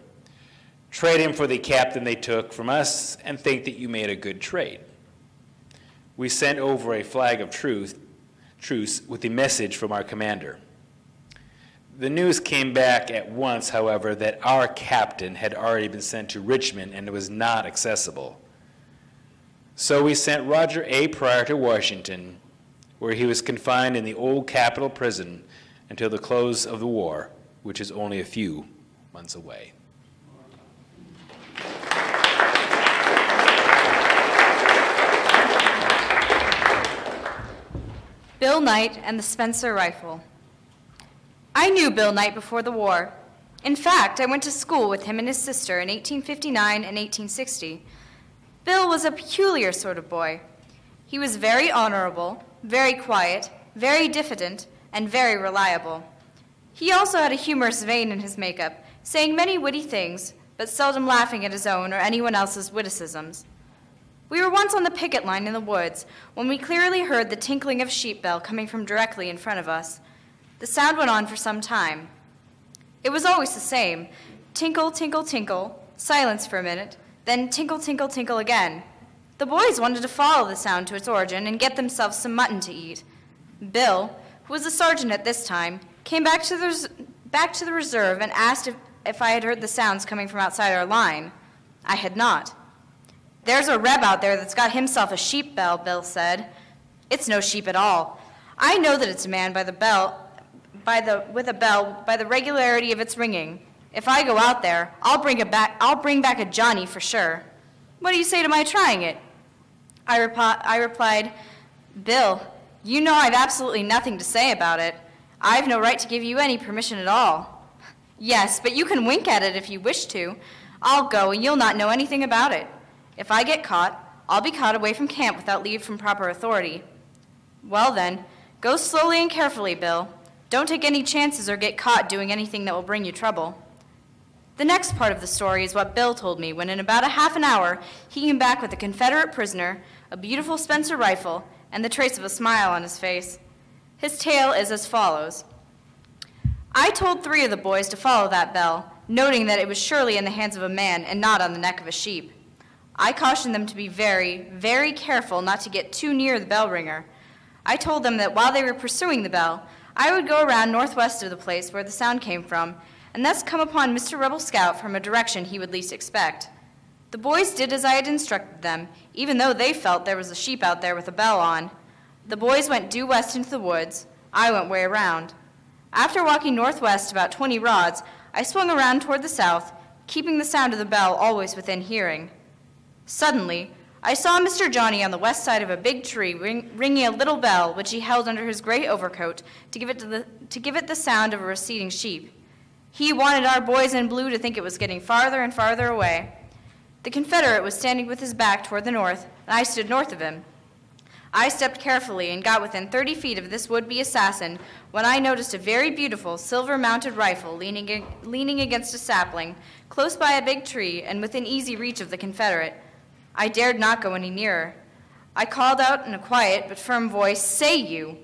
trade him for the captain they took from us and think that you made a good trade. We sent over a flag of truce with the message from our commander. The news came back at once, however, that our captain had already been sent to Richmond and was not accessible. So we sent Roger A. Pryor to Washington, where he was confined in the old Capitol prison until the close of the war, which is only a few months away. Bill Knight and the Spencer Rifle. I knew Bill Knight before the war. In fact, I went to school with him and his sister in 1859 and 1860. Bill was a peculiar sort of boy. He was very honorable, very quiet, very diffident, and very reliable. He also had a humorous vein in his makeup, saying many witty things, but seldom laughing at his own or anyone else's witticisms. We were once on the picket line in the woods when we clearly heard the tinkling of a sheep bell coming from directly in front of us. The sound went on for some time. It was always the same: tinkle, tinkle, tinkle, silence for a minute, then tinkle, tinkle, tinkle again. The boys wanted to follow the sound to its origin and get themselves some mutton to eat. Bill, who was a sergeant at this time, came back to the reserve and asked if I had heard the sounds coming from outside our line. I had not. "There's a Reb out there that's got himself a sheep bell," Bill said. "It's no sheep at all. I know that it's a man by the regularity of its ringing. If I go out there, I'll bring back a Johnny for sure. What do you say to my trying it?" I replied, "Bill, you know I've absolutely nothing to say about it. I've no right to give you any permission at all." "Yes, but you can wink at it if you wish to. I'll go and you'll not know anything about it. If I get caught, I'll be caught away from camp without leave from proper authority." "Well then, go slowly and carefully, Bill. Don't take any chances or get caught doing anything that will bring you trouble." The next part of the story is what Bill told me when in about a half an hour he came back with a Confederate prisoner, a beautiful Spencer rifle, and the trace of a smile on his face. His tale is as follows. I told 3 of the boys to follow that bell, noting that it was surely in the hands of a man and not on the neck of a sheep. I cautioned them to be very, very careful not to get too near the bell ringer. I told them that while they were pursuing the bell, I would go around northwest of the place where the sound came from, and thus come upon Mr. Rebel Scout from a direction he would least expect. The boys did as I had instructed them, even though they felt there was a sheep out there with a bell on. The boys went due west into the woods. I went way around. After walking northwest about 20 rods, I swung around toward the south, keeping the sound of the bell always within hearing. Suddenly, I saw Mr. Johnny on the west side of a big tree ringing a little bell which he held under his gray overcoat to give it the sound of a receding sheep. He wanted our boys in blue to think it was getting farther and farther away. The Confederate was standing with his back toward the north, and I stood north of him. I stepped carefully and got within 30 feet of this would-be assassin when I noticed a very beautiful silver-mounted rifle leaning against a sapling, close by a big tree and within easy reach of the Confederate. I dared not go any nearer. I called out in a quiet but firm voice, "Say you!"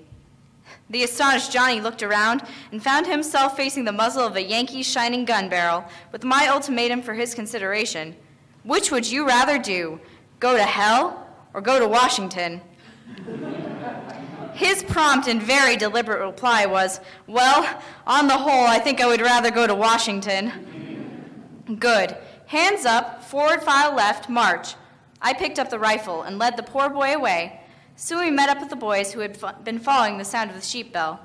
The astonished Johnny looked around and found himself facing the muzzle of a Yankee's shining gun barrel with my ultimatum for his consideration. Which would you rather do, go to hell or go to Washington? His prompt and very deliberate reply was, "Well, on the whole, I think I would rather go to Washington." Good. Hands up, forward file left, march. I picked up the rifle and led the poor boy away. Soon we met up with the boys who had been following the sound of the sheep bell.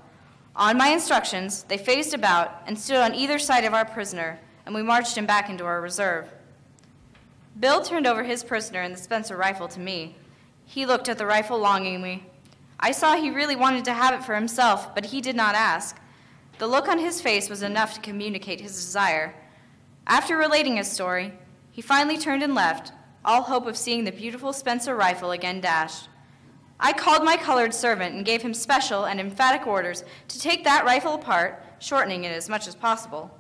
On my instructions, they faced about and stood on either side of our prisoner, and we marched him back into our reserve. Bill turned over his prisoner and the Spencer rifle to me. He looked at the rifle longingly. I saw he really wanted to have it for himself, but he did not ask. The look on his face was enough to communicate his desire. After relating his story, he finally turned and left, all hope of seeing the beautiful Spencer rifle again dashed. I called my colored servant and gave him special and emphatic orders to take that rifle apart, shortening it as much as possible.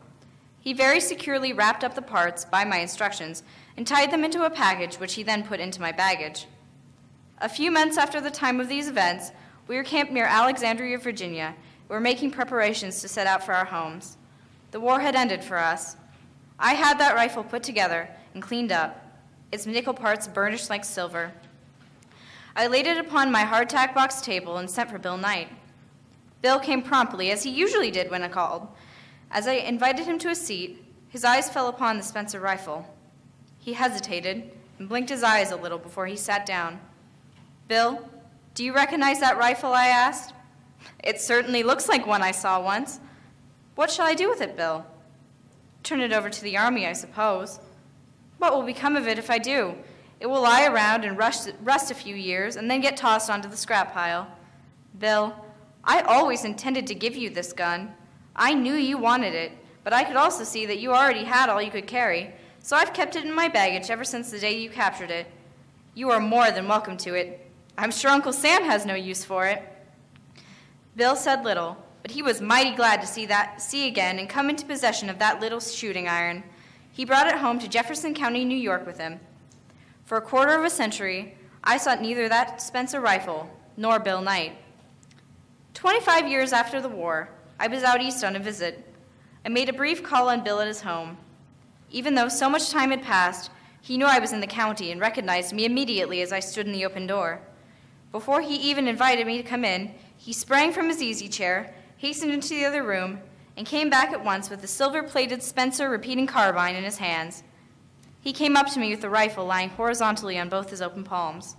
He very securely wrapped up the parts by my instructions and tied them into a package which he then put into my baggage. A few months after the time of these events, we were camped near Alexandria, Virginia. We were making preparations to set out for our homes. The war had ended for us. I had that rifle put together and cleaned up, its nickel parts burnished like silver. I laid it upon my hardtack box table and sent for Bill Knight. Bill came promptly, as he usually did when I called. As I invited him to a seat, his eyes fell upon the Spencer rifle. He hesitated and blinked his eyes a little before he sat down. "Bill, do you recognize that rifle?" I asked. "It certainly looks like one I saw once." "What shall I do with it, Bill?" "Turn it over to the Army, I suppose." "What will become of it if I do?" "It will lie around and rust a few years and then get tossed onto the scrap pile." "Bill, I always intended to give you this gun. I knew you wanted it, but I could also see that you already had all you could carry, so I've kept it in my baggage ever since the day you captured it. You are more than welcome to it. I'm sure Uncle Sam has no use for it." Bill said little, but he was mighty glad to see again and come into possession of that little shooting iron. He brought it home to Jefferson County, New York with him. For a quarter of a century, I sought neither that Spencer rifle nor Bill Knight. 25 years after the war, I was out east on a visit. I made a brief call on Bill at his home. Even though so much time had passed, he knew I was in the county and recognized me immediately as I stood in the open door. Before he even invited me to come in, he sprang from his easy chair, hastened into the other room, and came back at once with the silver-plated Spencer repeating carbine in his hands. He came up to me with the rifle lying horizontally on both his open palms.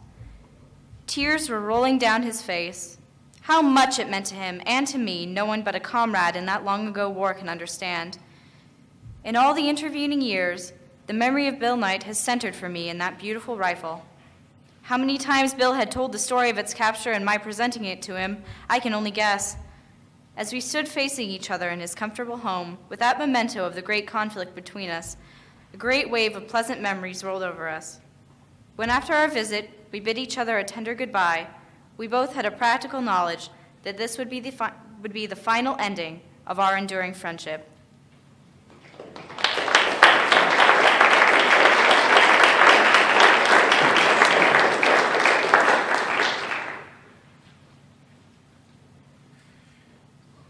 Tears were rolling down his face. How much it meant to him and to me, no one but a comrade in that long-ago war can understand. In all the intervening years, the memory of Bill Knight has centered for me in that beautiful rifle. How many times Bill had told the story of its capture and my presenting it to him, I can only guess. As we stood facing each other in his comfortable home, with that memento of the great conflict between us, a great wave of pleasant memories rolled over us. When after our visit, we bid each other a tender goodbye, we both had a practical knowledge that this would be the final ending of our enduring friendship.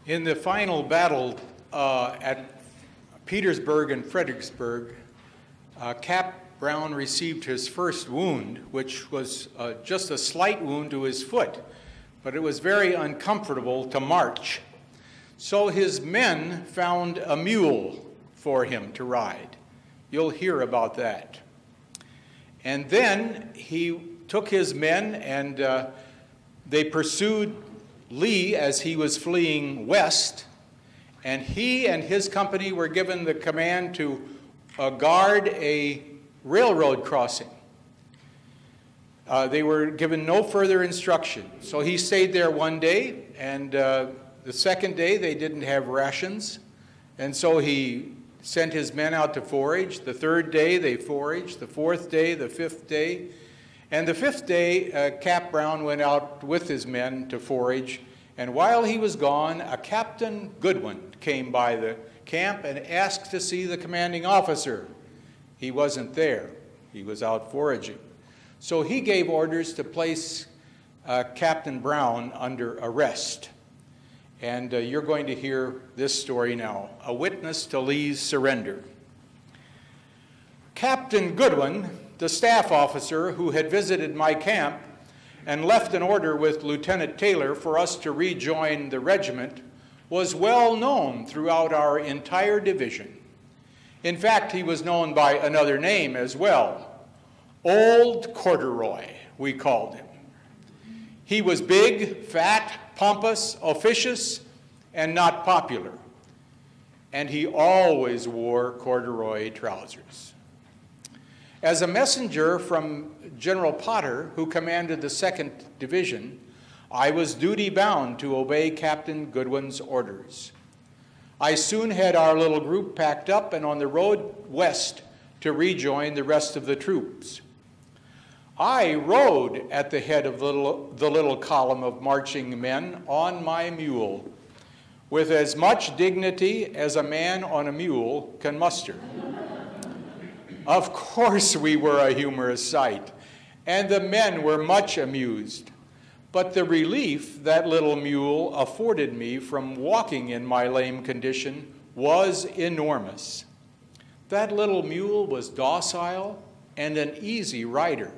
In the final battle at Petersburg and Fredericksburg, Cap Brown received his first wound, which was just a slight wound to his foot, but it was very uncomfortable to march. So his men found a mule for him to ride. You'll hear about that. And then he took his men and they pursued Lee as he was fleeing west, and he and his company were given the command to guard a railroad crossing. They were given no further instruction. So he stayed there one day, and the second day they didn't have rations, and so he sent his men out to forage. The third day they foraged, the fourth day, the fifth day. And the fifth day, Cap Brown went out with his men to forage, and while he was gone, a Captain Goodwin came by the camp and asked to see the commanding officer. He wasn't there. He was out foraging. So he gave orders to place Captain Brown under arrest. And you're going to hear this story now, a witness to Lee's surrender. Captain Goodwin, the staff officer who had visited my camp and left an order with Lieutenant Taylor for us to rejoin the regiment, was well known throughout our entire division. In fact, he was known by another name as well. Old Corduroy, we called him. He was big, fat, pompous, officious, and not popular. And he always wore corduroy trousers. As a messenger from General Potter, who commanded the 2nd Division, I was duty-bound to obey Captain Goodwin's orders. I soon had our little group packed up and on the road west to rejoin the rest of the troops. I rode at the head of the little column of marching men on my mule, with as much dignity as a man on a mule can muster. Of course we were a humorous sight, and the men were much amused. But the relief that little mule afforded me from walking in my lame condition was enormous. That little mule was docile and an easy rider.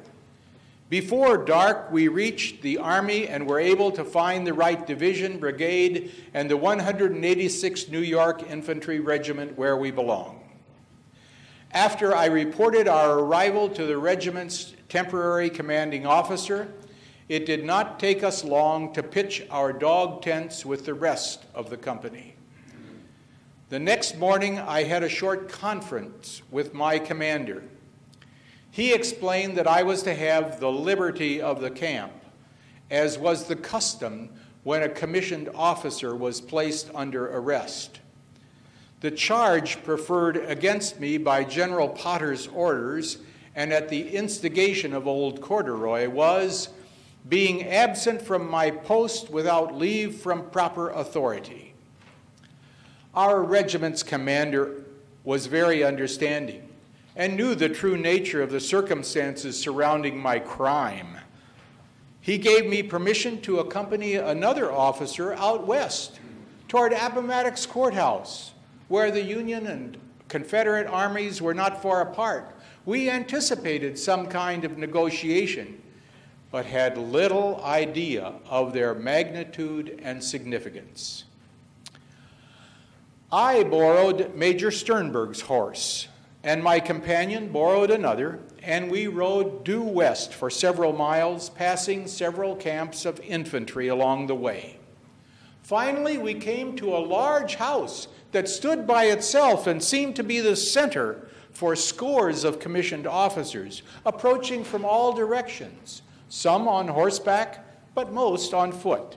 Before dark, we reached the Army and were able to find the right division, brigade, and the 186th New York Infantry Regiment where we belong. After I reported our arrival to the regiment's temporary commanding officer, it did not take us long to pitch our dog tents with the rest of the company. The next morning, I had a short conference with my commander. He explained that I was to have the liberty of the camp, as was the custom when a commissioned officer was placed under arrest. The charge preferred against me by General Potter's orders and at the instigation of Old Corduroy was being absent from my post without leave from proper authority. Our regiment's commander was very understanding and knew the true nature of the circumstances surrounding my crime. He gave me permission to accompany another officer out west toward Appomattox Courthouse, where the Union and Confederate armies were not far apart. We anticipated some kind of negotiation, but had little idea of their magnitude and significance. I borrowed Major Sternberg's horse, and my companion borrowed another, and we rode due west for several miles, passing several camps of infantry along the way. Finally, we came to a large house that stood by itself and seemed to be the center for scores of commissioned officers approaching from all directions, some on horseback, but most on foot.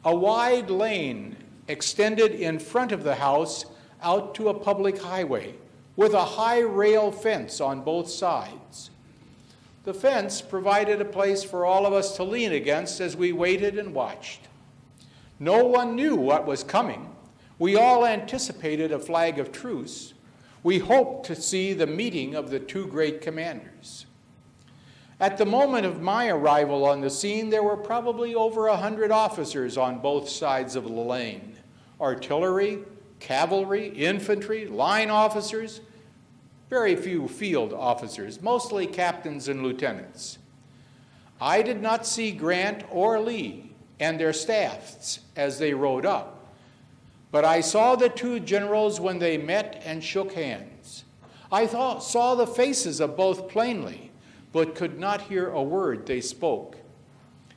A wide lane extended in front of the house out to a public highway with a high rail fence on both sides. The fence provided a place for all of us to lean against as we waited and watched. No one knew what was coming. We all anticipated a flag of truce. We hoped to see the meeting of the two great commanders. At the moment of my arrival on the scene, there were probably over 100 officers on both sides of the lane. Artillery, cavalry, infantry, line officers, very few field officers, mostly captains and lieutenants. I did not see Grant or Lee and their staffs as they rode up, but I saw the two generals when they met and shook hands. I saw the faces of both plainly, but could not hear a word they spoke.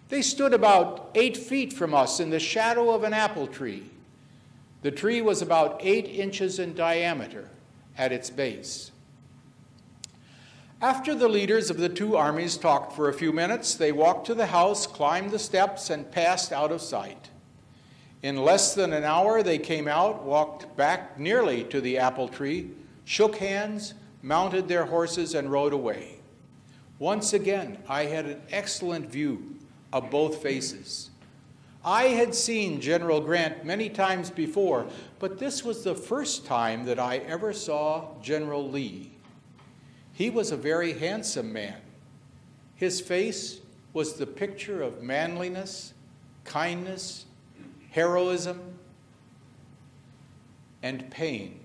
They stood about 8 feet from us in the shadow of an apple tree. The tree was about 8 inches in diameter at its base. After the leaders of the two armies talked for a few minutes, they walked to the house, climbed the steps, and passed out of sight. In less than an hour, they came out, walked back nearly to the apple tree, shook hands, mounted their horses, and rode away. Once again, I had an excellent view of both faces. I had seen General Grant many times before, but this was the first time that I ever saw General Lee. He was a very handsome man. His face was the picture of manliness, kindness, heroism, and pain.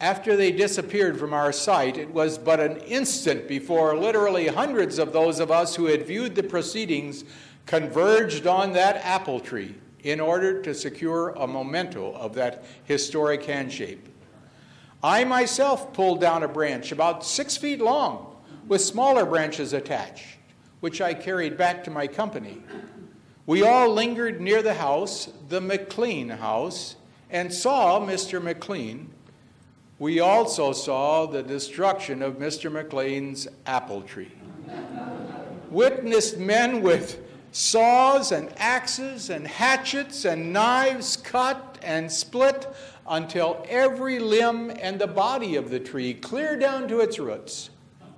After they disappeared from our sight, it was but an instant before literally hundreds of those of us who had viewed the proceedings converged on that apple tree in order to secure a memento of that historic handshake. I myself pulled down a branch about 6 feet long with smaller branches attached, which I carried back to my company. We all lingered near the house, the McLean house, and saw Mr. McLean. We also saw the destruction of Mr. McLean's apple tree. Witnessed men with saws and axes and hatchets and knives cut and split until every limb and the body of the tree, clear down to its roots,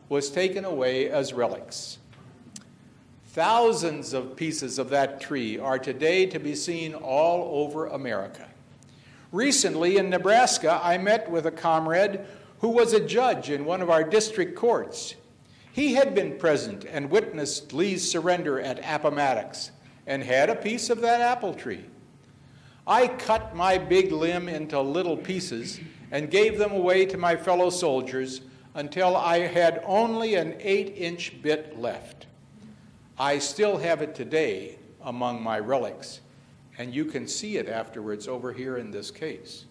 was taken away as relics. Thousands of pieces of that tree are today to be seen all over America. Recently in Nebraska, I met with a comrade who was a judge in one of our district courts. He had been present and witnessed Lee's surrender at Appomattox and had a piece of that apple tree. I cut my big limb into little pieces and gave them away to my fellow soldiers until I had only an 8-inch bit left. I still have it today among my relics, and you can see it afterwards over here in this case.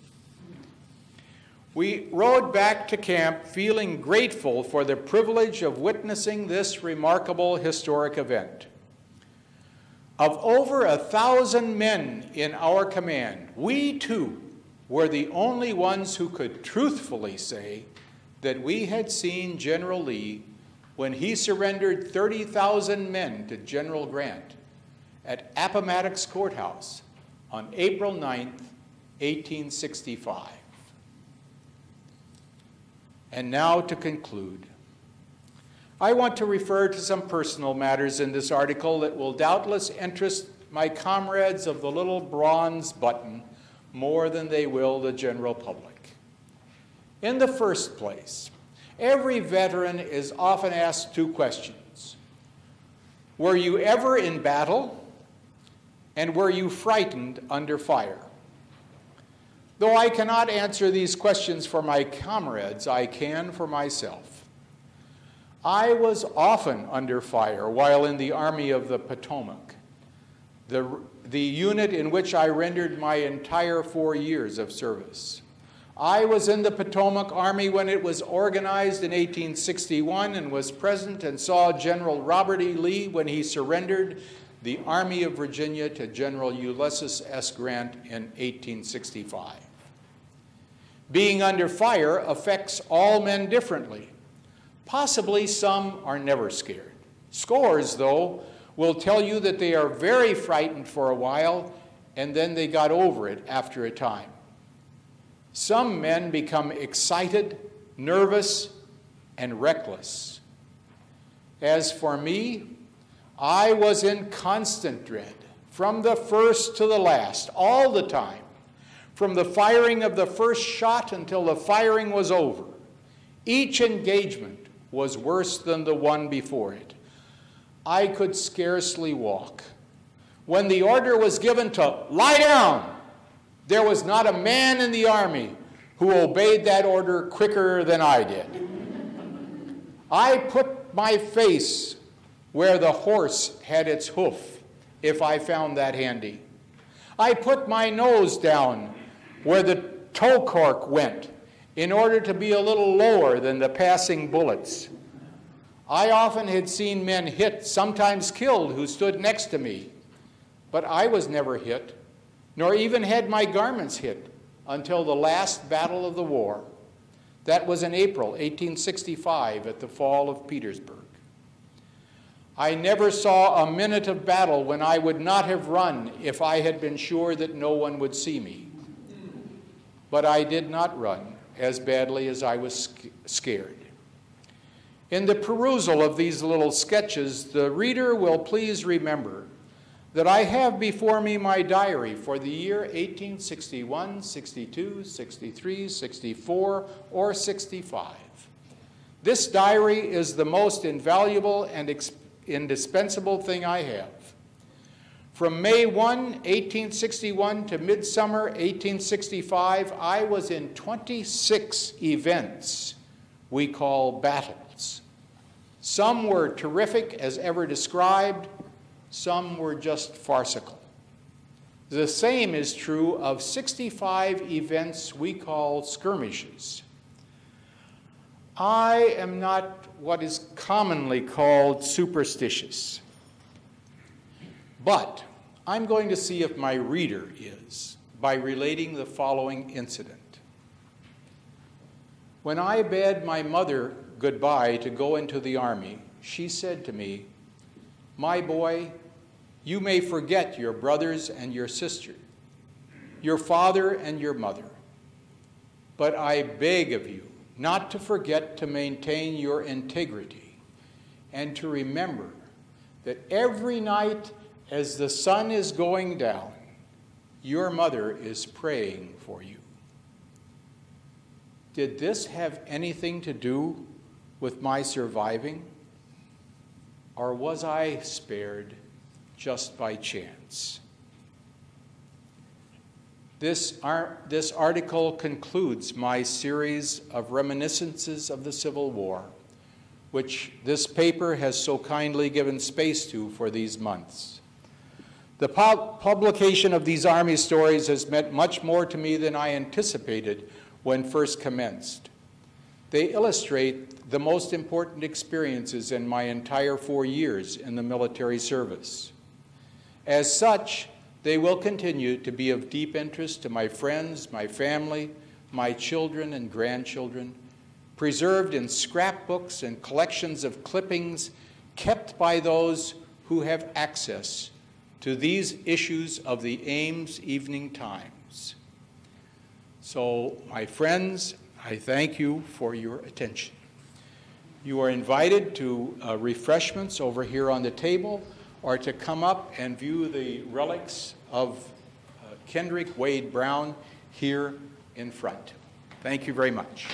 We rode back to camp feeling grateful for the privilege of witnessing this remarkable historic event. Of over 1,000 men in our command, we too were the only ones who could truthfully say that we had seen General Lee when he surrendered 30,000 men to General Grant at Appomattox Courthouse on April 9th, 1865. And now to conclude, I want to refer to some personal matters in this article that will doubtless interest my comrades of the little bronze button more than they will the general public. In the first place, every veteran is often asked two questions. Were you ever in battle? And were you frightened under fire? Though I cannot answer these questions for my comrades, I can for myself. I was often under fire while in the Army of the Potomac, the unit in which I rendered my entire 4 years of service. I was in the Potomac Army when it was organized in 1861 and was present and saw General Robert E. Lee when he surrendered the Army of Virginia to General Ulysses S. Grant in 1865. Being under fire affects all men differently. Possibly some are never scared. Scores, though, will tell you that they are very frightened for a while and then they got over it after a time. Some men become excited, nervous, and reckless. As for me, I was in constant dread from the first to the last, all the time, from the firing of the first shot until the firing was over. Each engagement was worse than the one before it. I could scarcely walk. When the order was given to lie down, there was not a man in the Army who obeyed that order quicker than I did. I put my face where the horse had its hoof, if I found that handy. I put my nose down where the toe cork went in order to be a little lower than the passing bullets. I often had seen men hit, sometimes killed, who stood next to me, but I was never hit, nor even had my garments hit until the last battle of the war. That was in April 1865 at the fall of Petersburg. I never saw a minute of battle when I would not have run if I had been sure that no one would see me. But I did not run as badly as I was scared. In the perusal of these little sketches, the reader will please remember that I have before me my diary for the year 1861, 62, 63, 64, or 65. This diary is the most invaluable and indispensable thing I have. From May 1, 1861 to midsummer 1865, I was in 26 events we call battles. Some were terrific as ever described, some were just farcical. The same is true of 65 events we call skirmishes. I am not what is commonly called superstitious, but I'm going to see if my reader is by relating the following incident. When I bade my mother goodbye to go into the Army, she said to me, "My boy, you may forget your brothers and your sister, your father and your mother, but I beg of you not to forget to maintain your integrity and to remember that every night as the sun is going down, your mother is praying for you." Did this have anything to do with my surviving? Or was I spared just by chance? This article concludes my series of reminiscences of the Civil War, which this paper has so kindly given space to for these months. The publication of these Army stories has meant much more to me than I anticipated when first commenced. They illustrate the most important experiences in my entire 4 years in the military service. As such, they will continue to be of deep interest to my friends, my family, my children and grandchildren, preserved in scrapbooks and collections of clippings kept by those who have access to these issues of the Ames Evening Times. So, my friends, I thank you for your attention. You are invited to refreshments over here on the table, or to come up and view the relics of Kendrick Wade Brown here in front. Thank you very much.